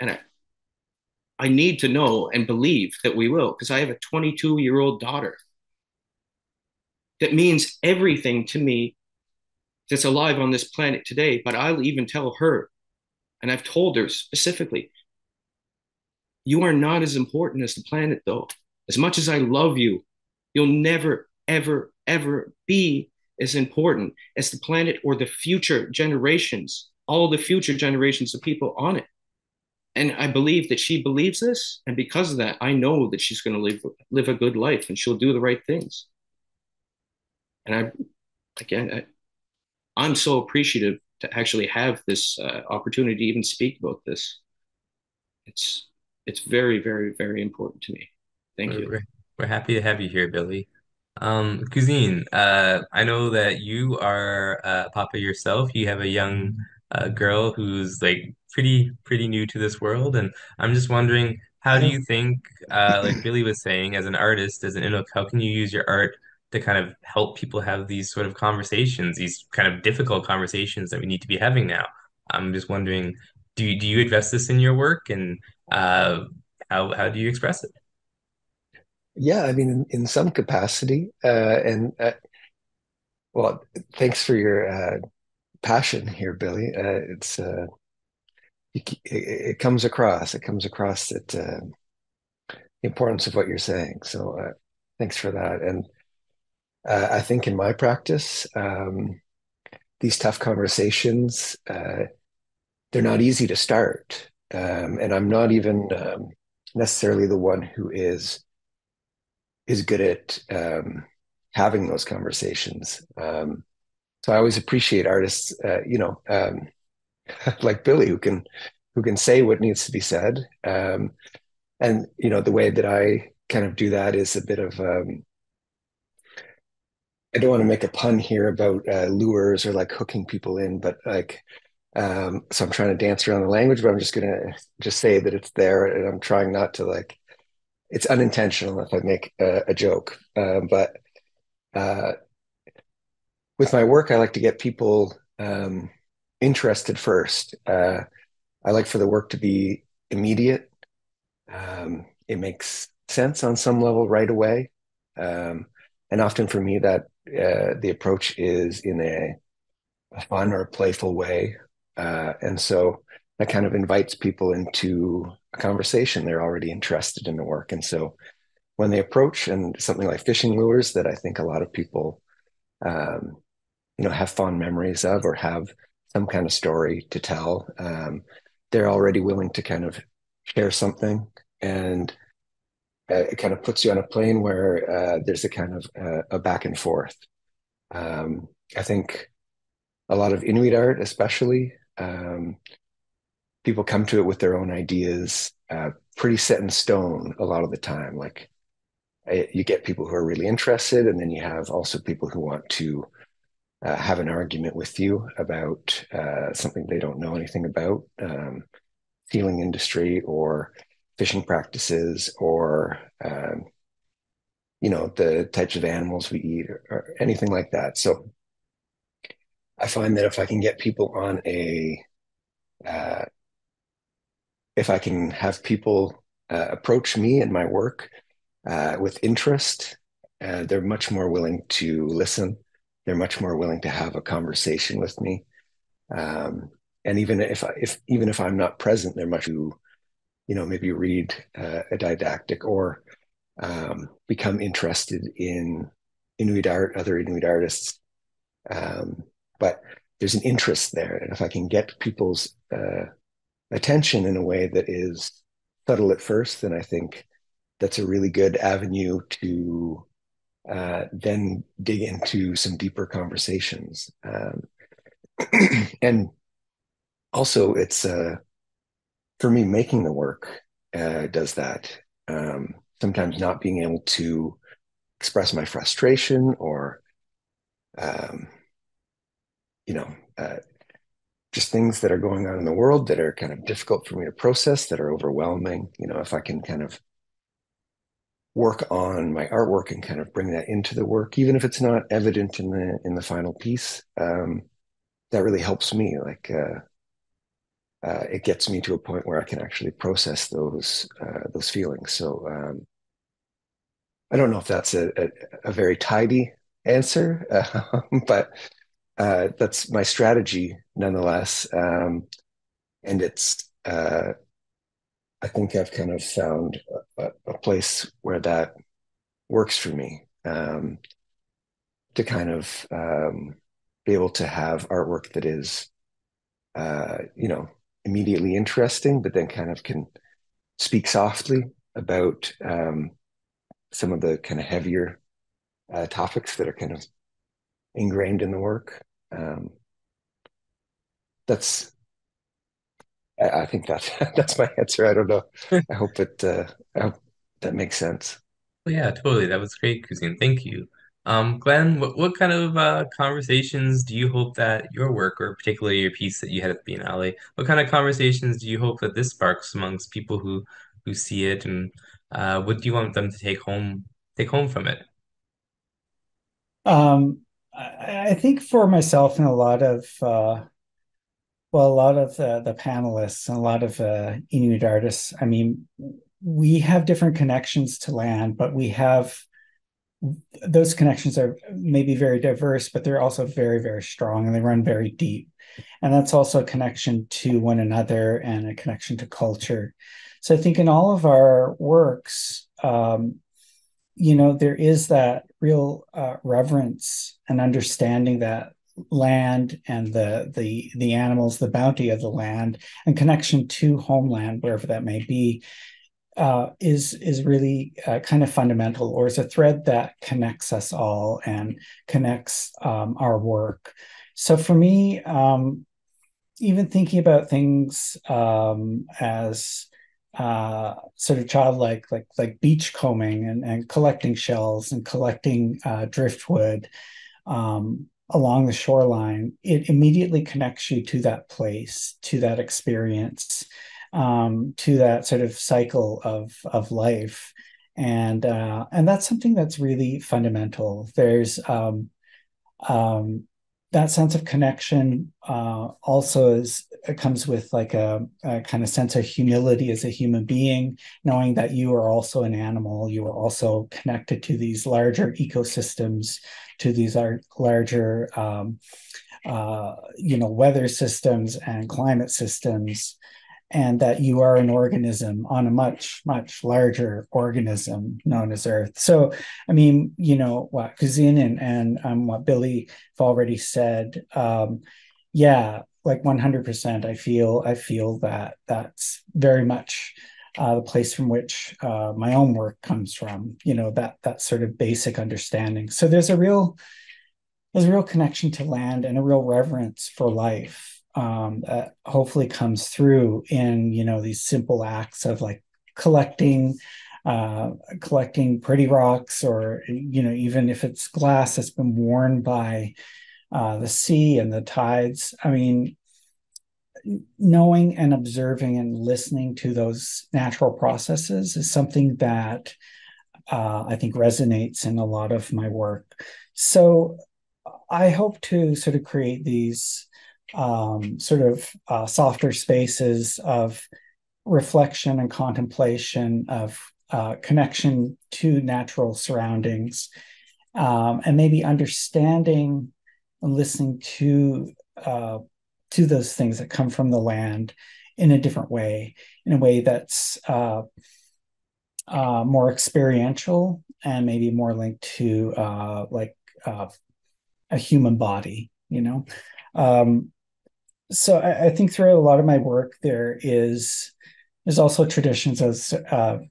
And I need to know and believe that we will, because I have a 22-year-old daughter. That means everything to me that's alive on this planet today. But I'll even tell her, and I've told her specifically, you are not as important as the planet, though. As much as I love you, you'll never, ever, ever be as important as the planet or the future generations, all the future generations of people on it. And I believe that she believes this. And because of that, I know that she's going to live a good life and she'll do the right things. And I'm so appreciative to actually have this opportunity to even speak about this. It's very, very, very important to me. Thank you. We're happy to have you here, Billy. Cuisine, I know that you are Papa yourself. You have a young girl who's like pretty new to this world, and I'm just wondering, how do you think, like Billy was saying, as an artist, as an Inuk, how can you use your art to kind of help people have these sort of conversations, these kind of difficult conversations that we need to be having now? I'm just wondering, do you address this in your work, and uh, how do you express it? Yeah, I mean, in some capacity, and well, thanks for your passion here, Billy. It comes across. It comes across that the importance of what you're saying. So thanks for that. And I think in my practice, these tough conversations, they're not easy to start. And I'm not even necessarily the one who is good at having those conversations. So I always appreciate artists, like Billy, who can say what needs to be said. And the way that I kind of do that is a bit of I don't want to make a pun here about lures or like hooking people in, but like so I'm trying to dance around the language, but I'm just gonna just say that it's there, and I'm trying not to like. It's unintentional if I make a joke, but with my work, I like to get people interested first. I like for the work to be immediate. It makes sense on some level right away. And often for me, that the approach is in a fun or playful way. And so that kind of invites people into a conversation. They're already interested in the work. And so when they approach, and something like fishing lures that I think a lot of people have fond memories of or have some kind of story to tell. They're already willing to kind of share something. And it kind of puts you on a plane where there's a kind of a back and forth. I think a lot of Inuit art, especially, people come to it with their own ideas, pretty set in stone a lot of the time. Like you get people who are really interested, and then you have also people who want to have an argument with you about something they don't know anything about, sealing industry or fishing practices or the types of animals we eat or anything like that. So I find that if I can get people on if I can have people approach me and my work with interest, they're much more willing to listen. They're much more willing to have a conversation with me. And even if I'm not present, they're much to, maybe read a didactic or become interested in Inuit art, other Inuit artists. But there's an interest there. And if I can get people's attention in a way that is subtle at first, then I think that's a really good avenue to then dig into some deeper conversations. And also, it's for me, making the work does that. Sometimes not being able to express my frustration or, just things that are going on in the world that are kind of difficult for me to process, that are overwhelming. If I can kind of work on my artwork and kind of bring that into the work, even if it's not evident in the final piece, that really helps me. Like it gets me to a point where I can actually process those feelings. So I don't know if that's a very tidy answer, but that's my strategy nonetheless. And it's I think I've kind of found a place where that works for me, to kind of be able to have artwork that is immediately interesting, but then kind of can speak softly about some of the kind of heavier topics that are kind of ingrained in the work. I think that's my answer. I don't know. I hope that makes sense. Well, yeah, totally. That was great, Kuzine. Thank you. Glenn, what kind of conversations do you hope that your work, or particularly your piece that you had at the Biennale, what kind of conversations do you hope that this sparks amongst people who see it, and what do you want them to take home from it? I think for myself and a lot of the panelists and a lot of Inuit artists, I mean, we have different connections to land, but those connections are maybe very diverse, but they're also very, very strong and they run very deep. And that's also a connection to one another and a connection to culture. So I think in all of our works, there is that real reverence and understanding that land and the animals, the bounty of the land, and connection to homeland, wherever that may be, is really kind of fundamental, or is a thread that connects us all and connects our work. So for me, even thinking about things as sort of childlike, like beach combing and collecting shells and collecting driftwood along the shoreline, it immediately connects you to that place, to that experience, to that sort of cycle of life, and that's something that's really fundamental. There's that sense of connection also it comes with like a kind of sense of humility as a human being, knowing that you are also an animal, you are also connected to these larger ecosystems, to these larger weather systems and climate systems, and that you are an organism on a much, much larger organism known as Earth. So, I mean, what Kuzine and what Billy have already said, yeah, like 100%, I feel that that's very much the place from which my own work comes from, that sort of basic understanding. So there's a real connection to land and a real reverence for life that hopefully comes through in, these simple acts of like collecting pretty rocks, or, even if it's glass that's been worn by the sea and the tides. I mean, knowing and observing and listening to those natural processes is something that I think resonates in a lot of my work. So I hope to sort of create these softer spaces of reflection and contemplation, of connection to natural surroundings, and maybe understanding and listening to those things that come from the land in a different way, in a way that's more experiential and maybe more linked to a human body, So I think throughout a lot of my work, there's also traditions of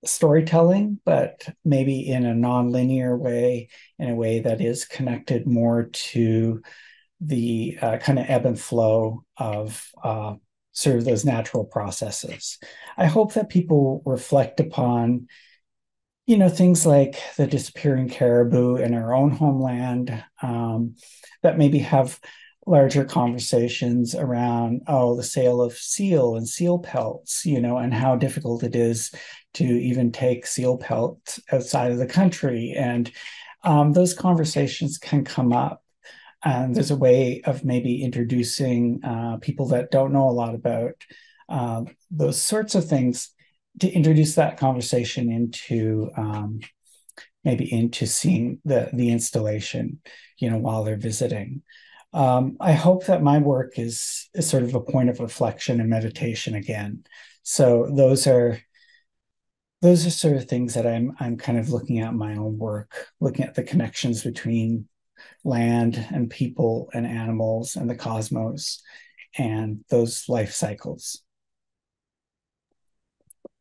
storytelling, but maybe in a non-linear way, in a way that is connected more to the kind of ebb and flow of sort of those natural processes. I hope that people reflect upon, things like the disappearing caribou in our own homeland, that maybe have larger conversations around, the sale of seal and seal pelts, and how difficult it is to even take seal pelts outside of the country. And those conversations can come up. And there's a way of maybe introducing people that don't know a lot about those sorts of things, to introduce that conversation into maybe into seeing the installation, while they're visiting. I hope that my work is sort of a point of reflection and meditation again. So those are sort of things that I'm kind of looking at in my own work, looking at the connections between land and people and animals and the cosmos and those life cycles.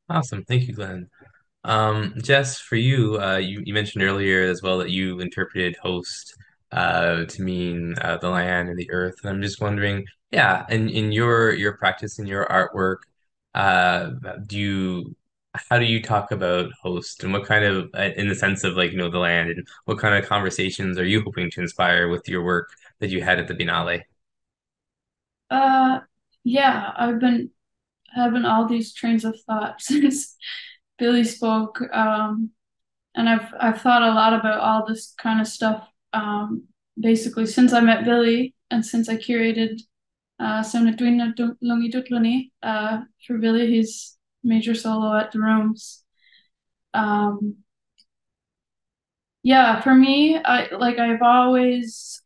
Awesome. Thank you, Glenn. Jess, for you, you mentioned earlier as well that you interpreted host to mean the land and the earth. And I'm just wondering, yeah, in your practice in your artwork, uh, how do you talk about host, and what kind of in the sense of like, the land, and what kind of conversations are you hoping to inspire with your work that you had at the Biennale? Yeah, I've been having all these trains of thought since Billy spoke, and I've thought a lot about all this kind of stuff, basically since I met Billy and since I curated some Natwina Lungi Dutluni for Billy, his major solo at the Rooms. Yeah, for me, I've always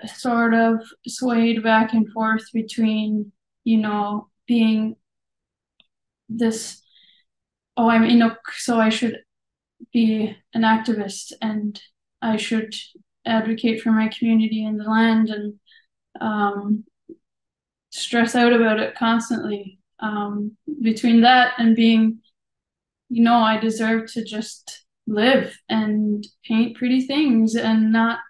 sort of swayed back and forth between, being this, I'm Inuk, so I should be an activist and I should advocate for my community and the land, and stress out about it constantly. Between that and being, I deserve to just live and paint pretty things and not,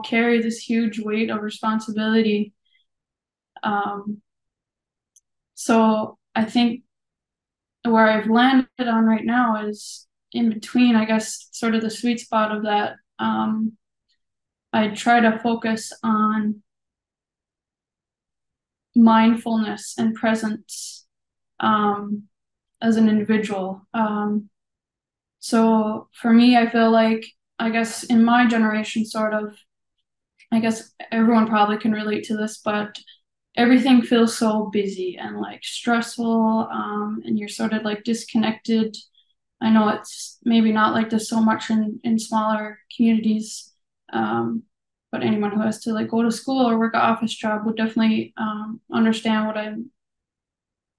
carry this huge weight of responsibility. So I think where I've landed on right now is in between, I guess, sort of the sweet spot of that. I try to focus on mindfulness and presence as an individual. So for me, I feel like, I guess in my generation, sort of, I guess everyone probably can relate to this, but everything feels so busy and like stressful, and you're sort of like disconnected. I know it's maybe not like this so much in smaller communities, but anyone who has to like go to school or work an office job would definitely understand what I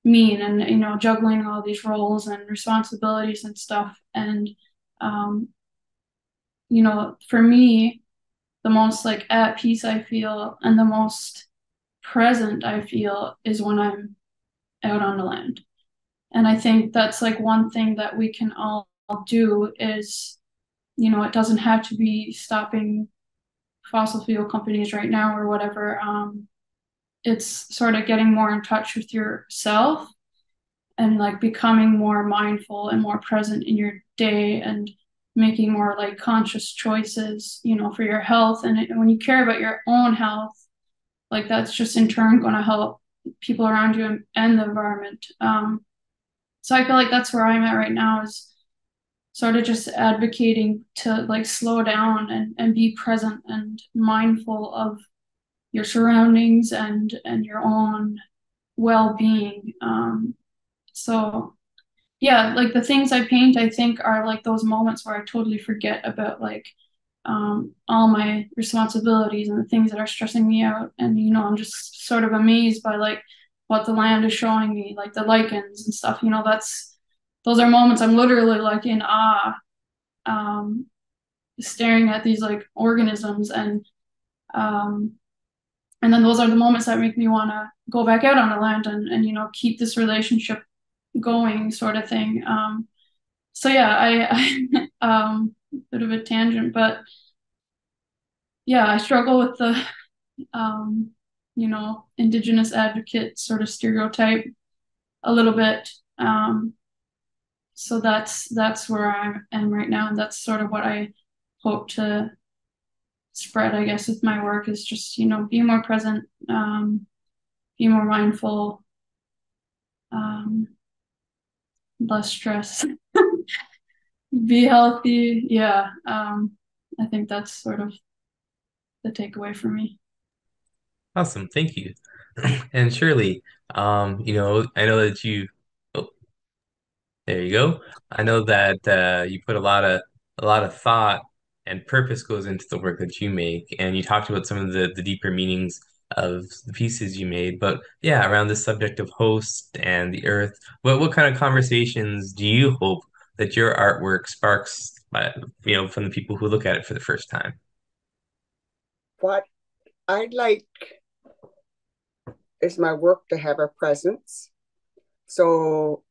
mean. And juggling all these roles and responsibilities and stuff. And for me, the most like at peace I feel and the most present I feel is when I'm out on the land. And I think that's like one thing that we can all do is, it doesn't have to be stopping fossil fuel companies right now or whatever. It's sort of getting more in touch with yourself and like becoming more mindful and more present in your day and making more like conscious choices, for your health. And when you care about your own health, like that's just in turn going to help people around you and the environment. So I feel like that's where I'm at right now, is sort of just advocating to like slow down and be present and mindful of your surroundings and your own well-being. So yeah, like the things I paint, I think are like those moments where I totally forget about like all my responsibilities and the things that are stressing me out. And, I'm just sort of amazed by like what the land is showing me, like the lichens and stuff, those are moments I'm literally like in awe, staring at these like organisms. And then those are the moments that make me want to go back out on the land and keep this relationship going, sort of thing. So yeah, I bit of a tangent, but yeah, I struggle with the Indigenous advocate sort of stereotype a little bit. So that's where I am right now, and that's sort of what I hope to spread, I guess, with my work, is just be more present, be more mindful, less stress, be healthy. Yeah, I think that's sort of the takeaway for me. Awesome, thank you. And Shirley, I know that oh, there you go. I know that you put a lot of thought and purpose goes into the work that you make, and you talked about some of the deeper meanings of the pieces you made. But yeah, around the subject of host and the earth, what kind of conversations do you hope that your artwork sparks, from the people who look at it for the first time? What I'd like is my work to have a presence. So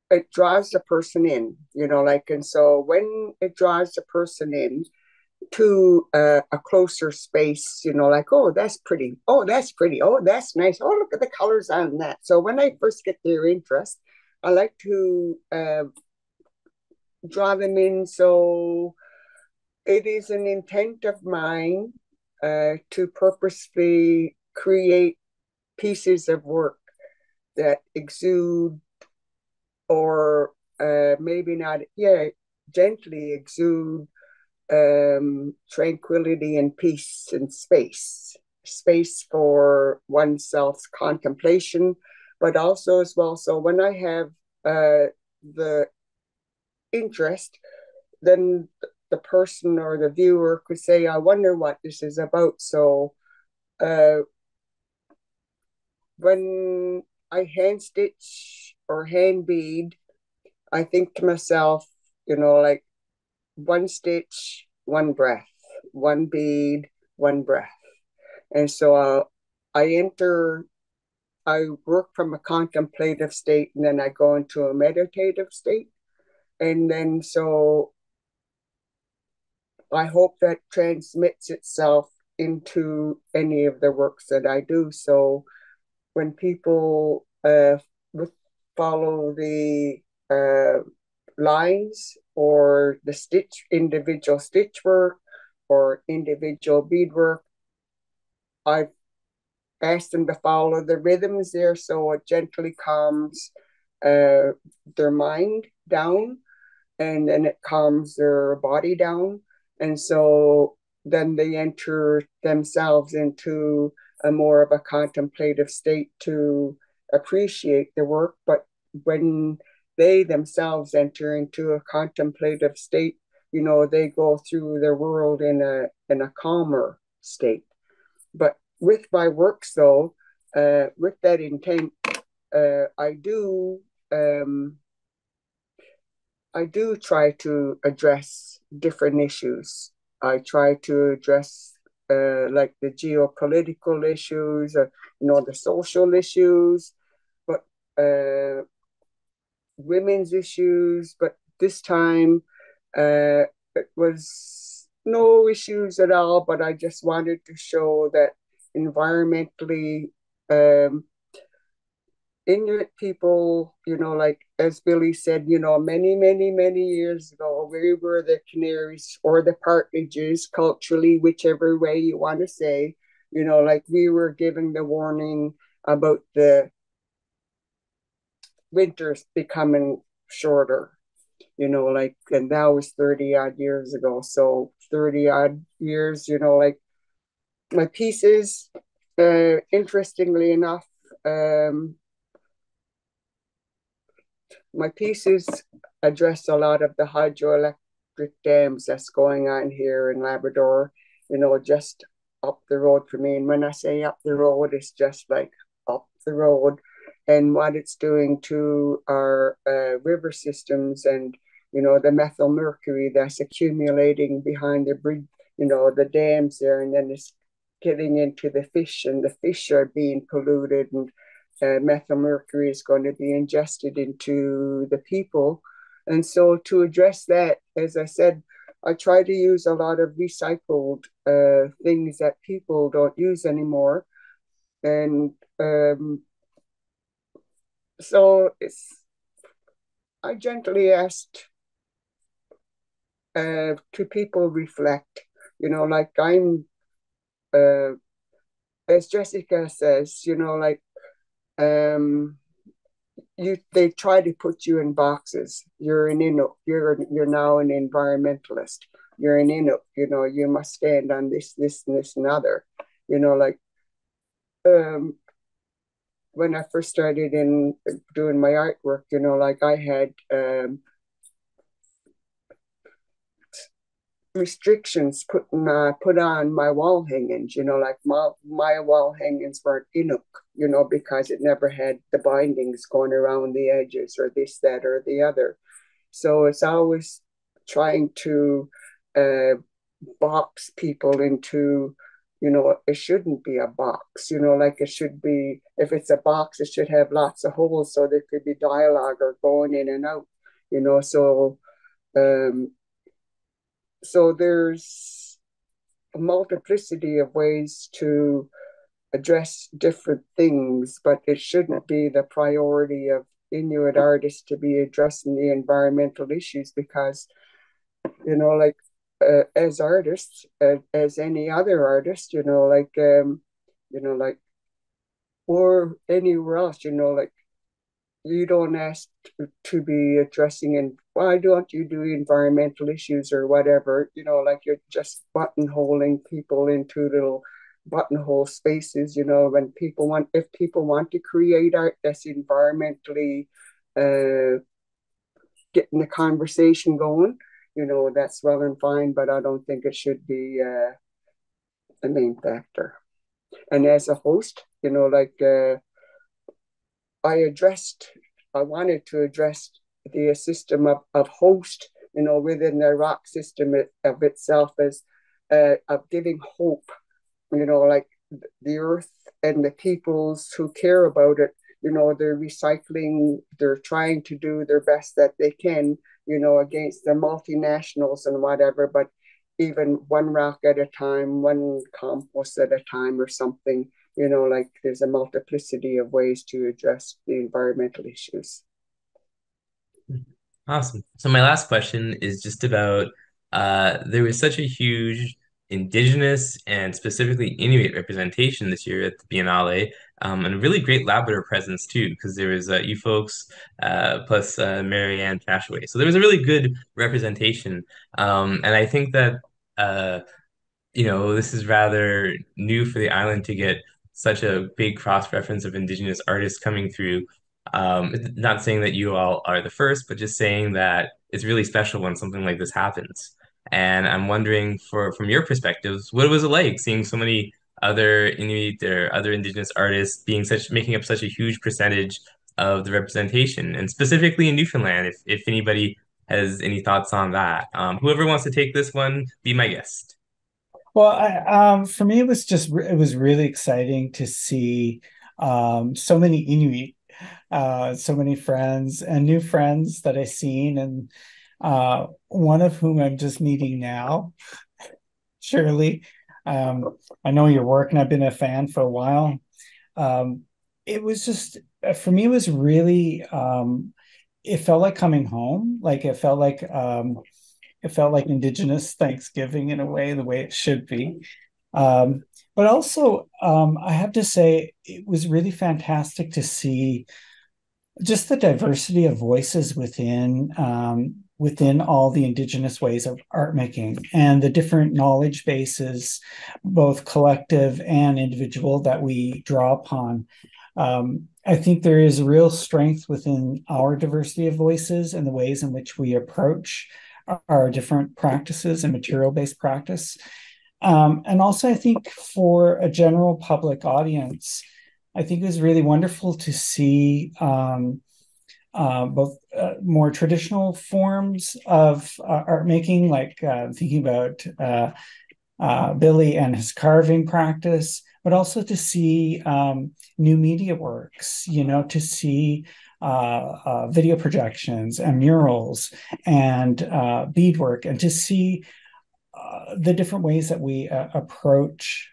it draws the person in, and so when it draws the person in to a closer space, oh, that's pretty. Oh, that's pretty. Oh, that's nice. Oh, look at the colors on that. So when I first get their interest, I like to draw them in. So it is an intent of mine to purposely create pieces of work that exude, or maybe not, yeah, gently exude tranquility and peace and space for oneself's contemplation, but also as well. So when I have the interest, then the person or the viewer could say, I wonder what this is about. So when I hand stitch or hand bead, I think to myself, like one stitch, one breath, one bead, one breath. And so I work from a contemplative state, and then I go into a meditative state. And then so I hope that transmits itself into any of the works that I do. So when people follow the lines or the individual stitch work or individual beadwork, I've asked them to follow the rhythms there, so it gently calms their mind down, and then it calms their body down. And so then they enter themselves into a more of a contemplative state to appreciate the work. But when they themselves enter into a contemplative state, they go through their world in a calmer state. But with my works, though, with that intent, um, I do try to address different issues. I try to address like the geopolitical issues, the social issues, but women's issues, but this time it was no issues at all. But I just wanted to show that environmentally, Inuit people, like as Billy said, many, many, many years ago, we were the canaries or the partridges, culturally, whichever way you want to say, like we were given the warning about the winters becoming shorter, like, and that was 30 odd years ago. So 30 odd years, like my pieces, interestingly enough, my pieces address a lot of the hydroelectric dams that's going on here in Labrador, just up the road from me. And when I say up the road, it's just like up the road, and what it's doing to our river systems, and the methyl mercury that's accumulating behind the bridge, the dams there, and then it's getting into the fish, and the fish are being polluted, and methyl mercury is going to be ingested into the people. And so to address that, as I said, I try to use a lot of recycled things that people don't use anymore. And so I gently asked to people reflect, like I'm, as Jessica says, like they try to put you in boxes. You're an Inuit. You're now an environmentalist. You're an Inuit. You must stand on this, this, and this, and other. Like when I first started in doing my artwork, like I had restrictions put on my wall hangings, like my wall hangings weren't Inuk, because it never had the bindings going around the edges or this, that, or the other. So it's always trying to box people into, it shouldn't be a box, like it should be, if it's a box, it should have lots of holes so there could be dialogue or going in and out, so there's a multiplicity of ways to address different things, but it shouldn't be the priority of Inuit artists to be addressing the environmental issues, because, like as artists, as any other artist, like or anywhere else, like you don't ask to be addressing, and why don't you do environmental issues or whatever, like you're just buttonholing people into little buttonhole spaces, when if people want to create art that's environmentally getting the conversation going, that's well and fine, but I don't think it should be the main factor. And as a host, like I wanted to address the system of host, within the rock system of itself, as of giving hope, like the earth and the peoples who care about it, they're recycling, they're trying to do their best that they can, against the multinationals and whatever, but even one rock at a time, one compost at a time or something, like there's a multiplicity of ways to address the environmental issues. Awesome. So my last question is just about there was such a huge Indigenous and specifically Inuit representation this year at the Biennale, and a really great Labrador presence too, because there was you folks plus Marianne Trashaway. So there was a really good representation, and I think that this is rather new for the island to get such a big cross-reference of Indigenous artists coming through. Not saying that you all are the first, but just saying that it's really special when something like this happens. And I'm wondering, from your perspectives, what was it like seeing so many other Inuit or other Indigenous artists making up such a huge percentage of the representation, and specifically in Newfoundland, if anybody has any thoughts on that. Whoever wants to take this one, be my guest. Well, for me, it was really exciting to see so many Inuit So many friends and new friends that I've seen, and one of whom I'm just meeting now, Shirley. I know your work, and I've been a fan for a while. It was just, for me, it was really, it felt like coming home. Like it felt like Indigenous Thanksgiving in a way, the way it should be. But also, I have to say, it was really fantastic to see just the diversity of voices within all the Indigenous ways of art making and the different knowledge bases, both collective and individual, that we draw upon. I think there is real strength within our diversity of voices and the ways in which we approach our different practices and material-based practice. And also, I think for a general public audience, I think it was really wonderful to see both more traditional forms of art making, like thinking about Billy and his carving practice, but also to see new media works, to see video projections and murals and beadwork, and to see the different ways that we approach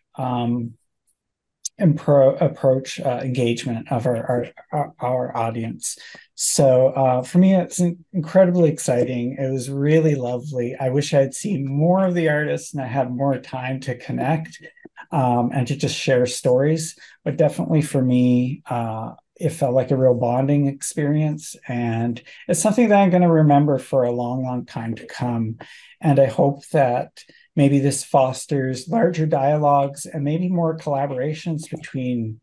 engagement of our audience. So for me, it's incredibly exciting. It was really lovely. I wish I'd seen more of the artists and I had more time to connect and to just share stories. But definitely for me, it felt like a real bonding experience. And it's something that I'm going to remember for a long, long time to come. And I hope that maybe this fosters larger dialogues and maybe more collaborations between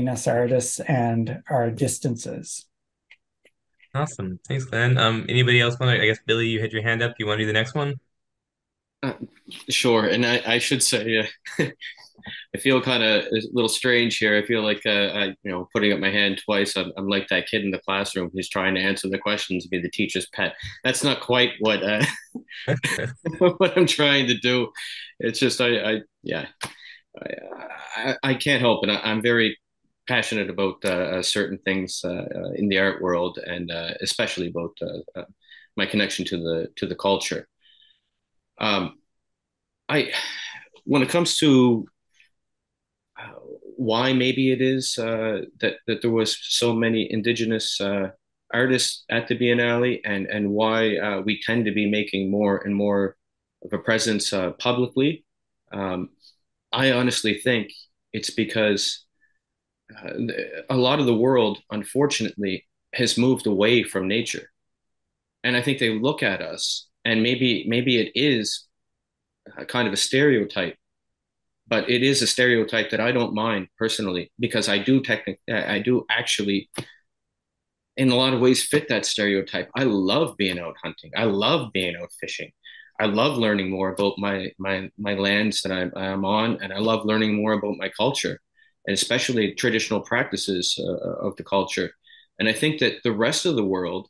us artists and our distances. Awesome. Thanks, Glenn. Anybody else want to, I guess, Billy, you had your hand up. You want to do the next one? Sure. And I should say, I feel kind of a little strange here. I feel like, putting up my hand twice. I'm like that kid in the classroom who's trying to answer the questions, be the teacher's pet. That's not quite what what I'm trying to do. It's just I can't help it. I'm very passionate about certain things in the art world, and especially about my connection to the culture. I When it comes to why maybe it is that there was so many Indigenous artists at the Biennale, and why we tend to be making more and more of a presence publicly. I honestly think it's because a lot of the world, unfortunately, has moved away from nature, and I think they look at us, and maybe it is kind of a stereotype, but it is a stereotype that I don't mind personally, because I do actually, in a lot of ways, fit that stereotype. I love being out hunting. I love being out fishing. I love learning more about my lands that I'm on, and I love learning more about my culture, and especially traditional practices of the culture. And I think that the rest of the world,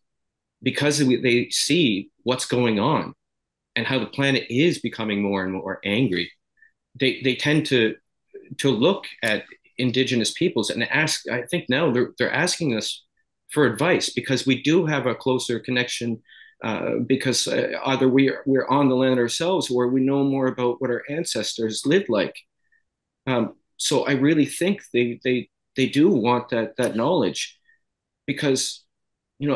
because they see what's going on and how the planet is becoming more and more angry, they tend to look at Indigenous peoples and ask. I think now they're asking us for advice, because we do have a closer connection, because either we're on the land ourselves, or we know more about what our ancestors lived like. So I really think they do want that knowledge, because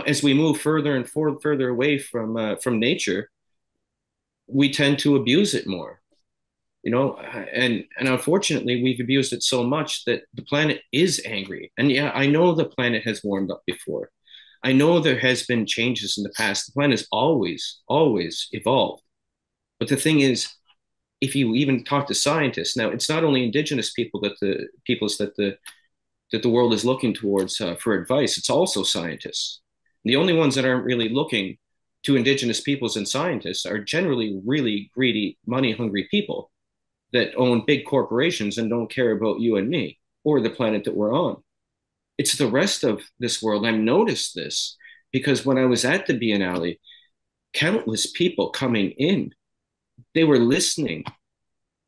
as we move further and further away from nature, we tend to abuse it more. And unfortunately, we've abused it so much that the planet is angry. And yeah, I know the planet has warmed up before. I know there has been changes in the past. The planet has always evolved. But the thing is, if you even talk to scientists now, it's not only Indigenous people that the world is looking towards for advice. It's also scientists. The only ones that aren't really looking to Indigenous peoples and scientists are generally really greedy, money-hungry people that own big corporations and don't care about you and me or the planet that we're on. It's the rest of this world. I've noticed this because when I was at the Biennale, countless people coming in, they were listening.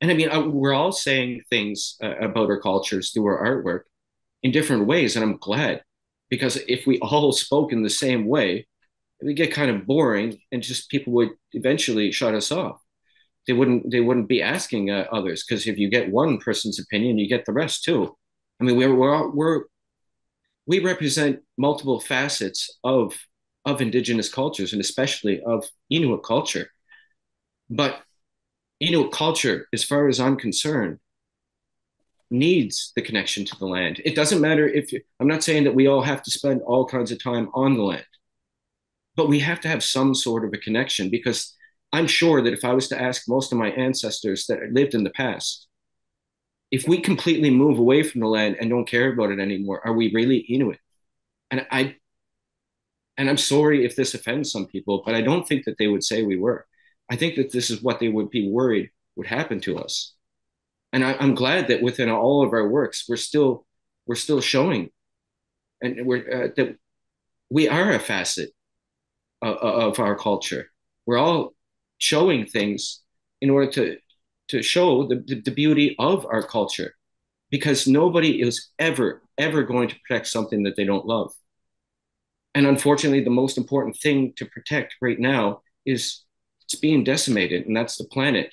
And I mean, we're all saying things about our cultures through our artwork in different ways. And I'm glad. because if we all spoke in the same way, it would get kind of boring, and just people would eventually shut us off. They wouldn't be asking others, because if you get one person's opinion, you get the rest too. I mean, we represent multiple facets of indigenous cultures, and especially of Inuit culture. But Inuit culture, as far as I'm concerned, needs the connection to the land. It doesn't matter if I'm not saying that we all have to spend all kinds of time on the land, but we have to have some sort of a connection, because I'm sure that if I was to ask most of my ancestors that lived in the past, if we completely move away from the land and don't care about it anymore, are we really Inuit? And I'm sorry if this offends some people, but I don't think that they would say we were. I think that this is what they would be worried would happen to us. And I'm glad that within all of our works, we're still showing, and that we are a facet of our culture. We're all showing things in order to show the beauty of our culture, because nobody is ever going to protect something that they don't love. And unfortunately, the most important thing to protect right now is it's being decimated, and that's the planet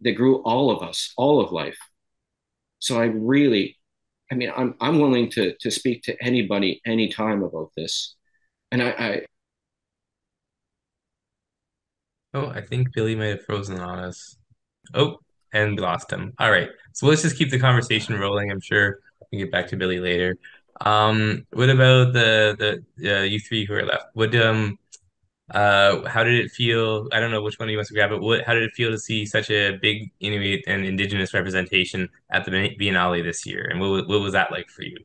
that grew all of us, all of life. So I mean, I'm willing to speak to anybody anytime about this. And Oh, I think Billy might have frozen on us. Oh, and we lost him. All right. So let's just keep the conversation rolling. I'm sure we can get back to Billy later. What about the you three who are left? How did it feel? I don't know which one of you wants to grab it. How did it feel to see such a big Inuit and Indigenous representation at the Biennale this year? And what was that like for you?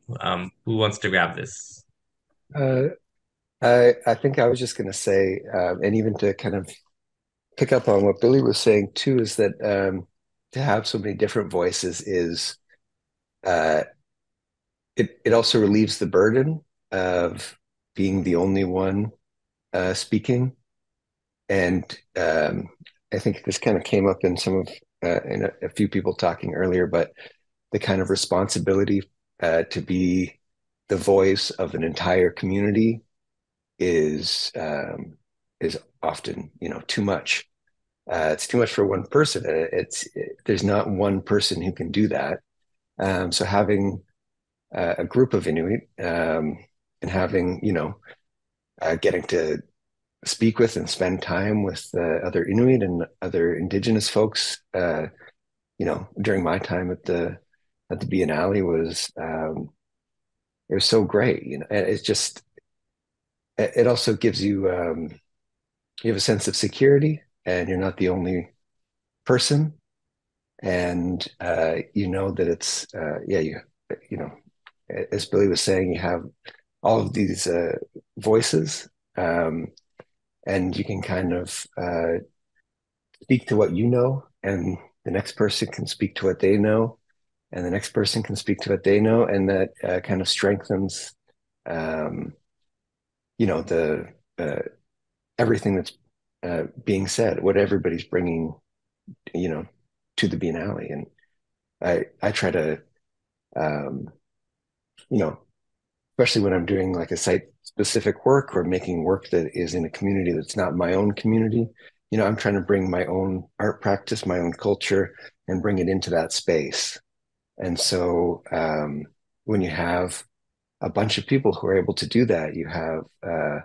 Who wants to grab this? Uh, I think I was just going to say, and even to kind of pick up on what Billy was saying too, is that to have so many different voices is uh, it also relieves the burden of being the only one speaking. And I think this kind of came up in some of in a few people talking earlier, but the kind of responsibility to be the voice of an entire community is often, too much. It's too much for one person. There's not one person who can do that. So having a group of Inuit and having, getting to speak with and spend time with other Inuit and other Indigenous folks, during my time at the Biennale was it was so great. It's just it also gives you you have a sense of security, and you're not the only person, and you know that it's you know as Billy was saying, you have all of these voices, and you can kind of speak to what you know, and the next person can speak to what they know, and the next person can speak to what they know, and that kind of strengthens, um, the everything that's being said, what everybody's bringing, you know, to the Biennale. And I try to, um, you know, especially when I'm doing like a site specific work or making work that is in a community that's not my own community, I'm trying to bring my own art practice, my own culture, and bring it into that space. And so when you have a bunch of people who are able to do that, you have, a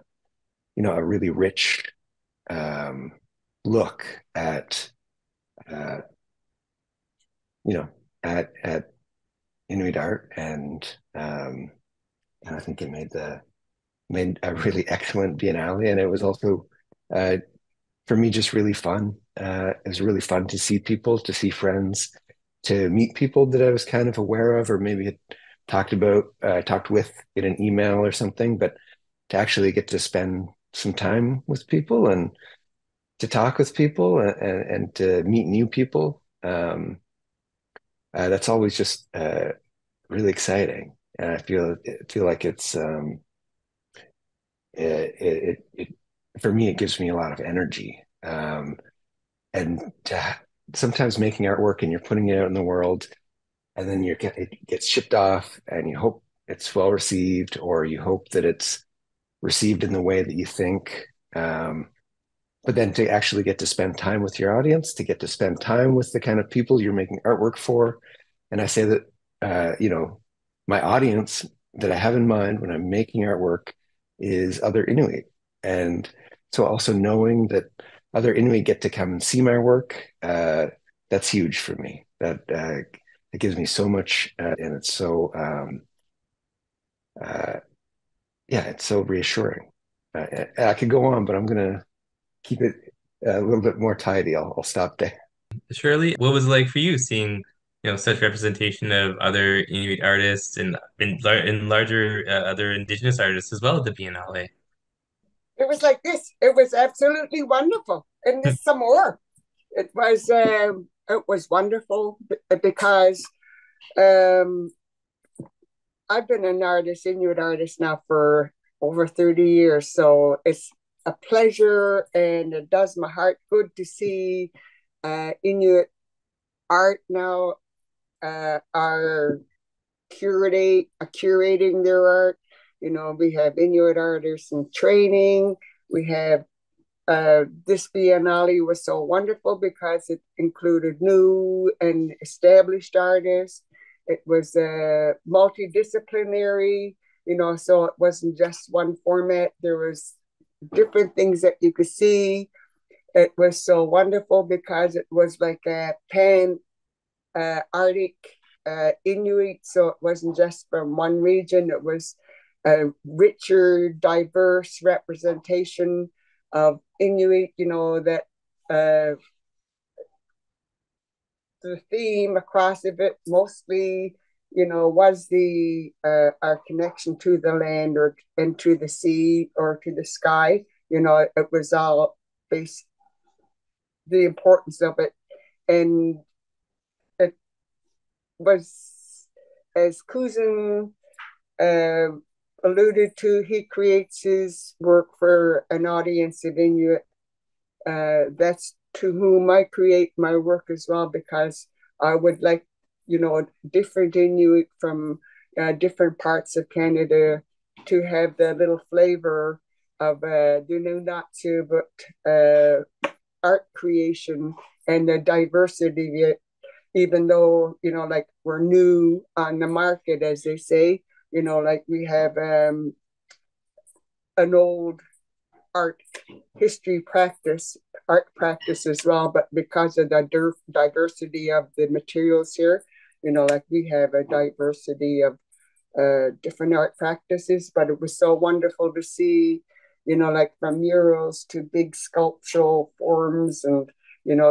really rich look at, uh, at Inuit art, and I think it made a really excellent Biennale, and it was also for me just really fun. It was really fun to see people, to see friends, to meet people that I was kind of aware of, or maybe had talked with in an email or something, but to actually get to spend some time with people and to talk with people and to meet new people. That's always just really exciting, and I feel like it's it for me, it gives me a lot of energy. And sometimes making artwork and you're putting it out in the world, and then it gets shipped off, and you hope it's well received, or you hope that it's received in the way that you think. But then to actually get to spend time with your audience, to get to spend time with the kind of people you're making artwork for. And I say that, my audience that I have in mind when I'm making artwork is other Inuit. And so also knowing that other Inuit get to come and see my work, that's huge for me. It gives me so much, and it's so, yeah, it's so reassuring. I could go on, but I'm going to keep it a little bit more tidy. I'll stop there. Shirley, what was it like for you seeing, such representation of other Inuit artists and in larger other Indigenous artists as well at the Biennale? It was like this. It was absolutely wonderful. And there's some more. It was wonderful because um, I've been an artist, Inuit artist now for over 30 years. So it's a pleasure and it does my heart good to see Inuit art now are curating their art. We have Inuit artists in training. We have this Biennale was so wonderful because it included new and established artists. It was multidisciplinary, so it wasn't just one format. There was different things that you could see. It was so wonderful because it was like a pan Arctic Inuit, so it wasn't just from one region. It was a richer, diverse representation of Inuit. That the theme across of it mostly, was the our connection to the land and to the sea or to the sky. It was all based the importance of it, and it was, as Cousin alluded to, he creates his work for an audience of Inuit. That's to whom I create my work as well, because I would like, different Inuit from different parts of Canada to have the little flavor of the Nunatsi art creation and the diversity of it, even though, like we're new on the market, as they say, like we have an old art art practice as well, but because of the diversity of the materials here, like we have a diversity of different art practices. But it was so wonderful to see, like from murals to big sculptural forms and,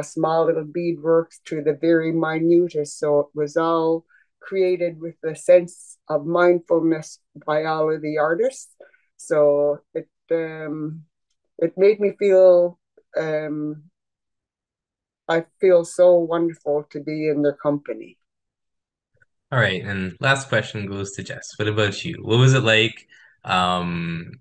small little beadworks to the very minutest. So it was all created with a sense of mindfulness by all of the artists. So it made me feel, I feel so wonderful to be in their company. All right, and last question goes to Jess. What about you? What was it like um,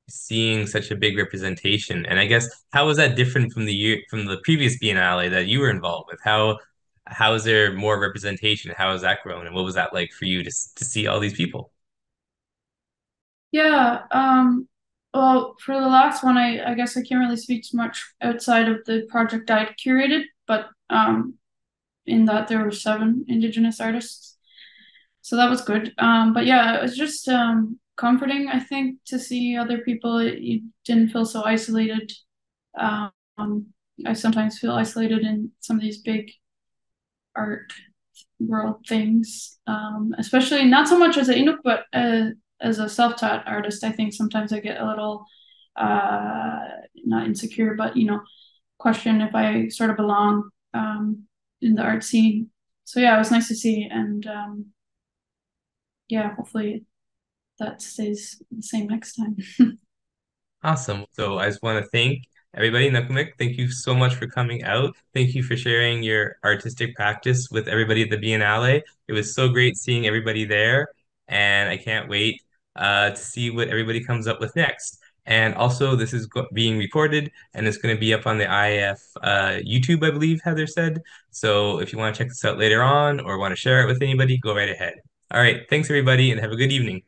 seeing such a big representation? And I guess how was that different from the previous Biennale that you were involved with? How is there more representation? How has that grown? And what was that like for you to see all these people? Yeah, well, for the last one, I guess I can't really speak too much outside of the project I'd curated, but in that there were 7 Indigenous artists. So that was good. But yeah, it was just comforting, I think, to see other people. You didn't feel so isolated. Um, I sometimes feel isolated in some of these big art world things, especially not so much as an Inuk, but as a self-taught artist. I think sometimes I get a little not insecure, but question if I sort of belong in the art scene. So yeah, it was nice to see, and yeah, hopefully that stays the same next time. Awesome. So I just want to thank everybody, Nakumik. Thank you so much for coming out. Thank you for sharing your artistic practice with everybody at the Biennale. It was so great seeing everybody there, and I can't wait to see what everybody comes up with next. And also, this is being recorded, and it's going to be up on the IF YouTube, I believe Heather said. So if you want to check this out later on or want to share it with anybody, go right ahead. All right. Thanks, everybody, and have a good evening.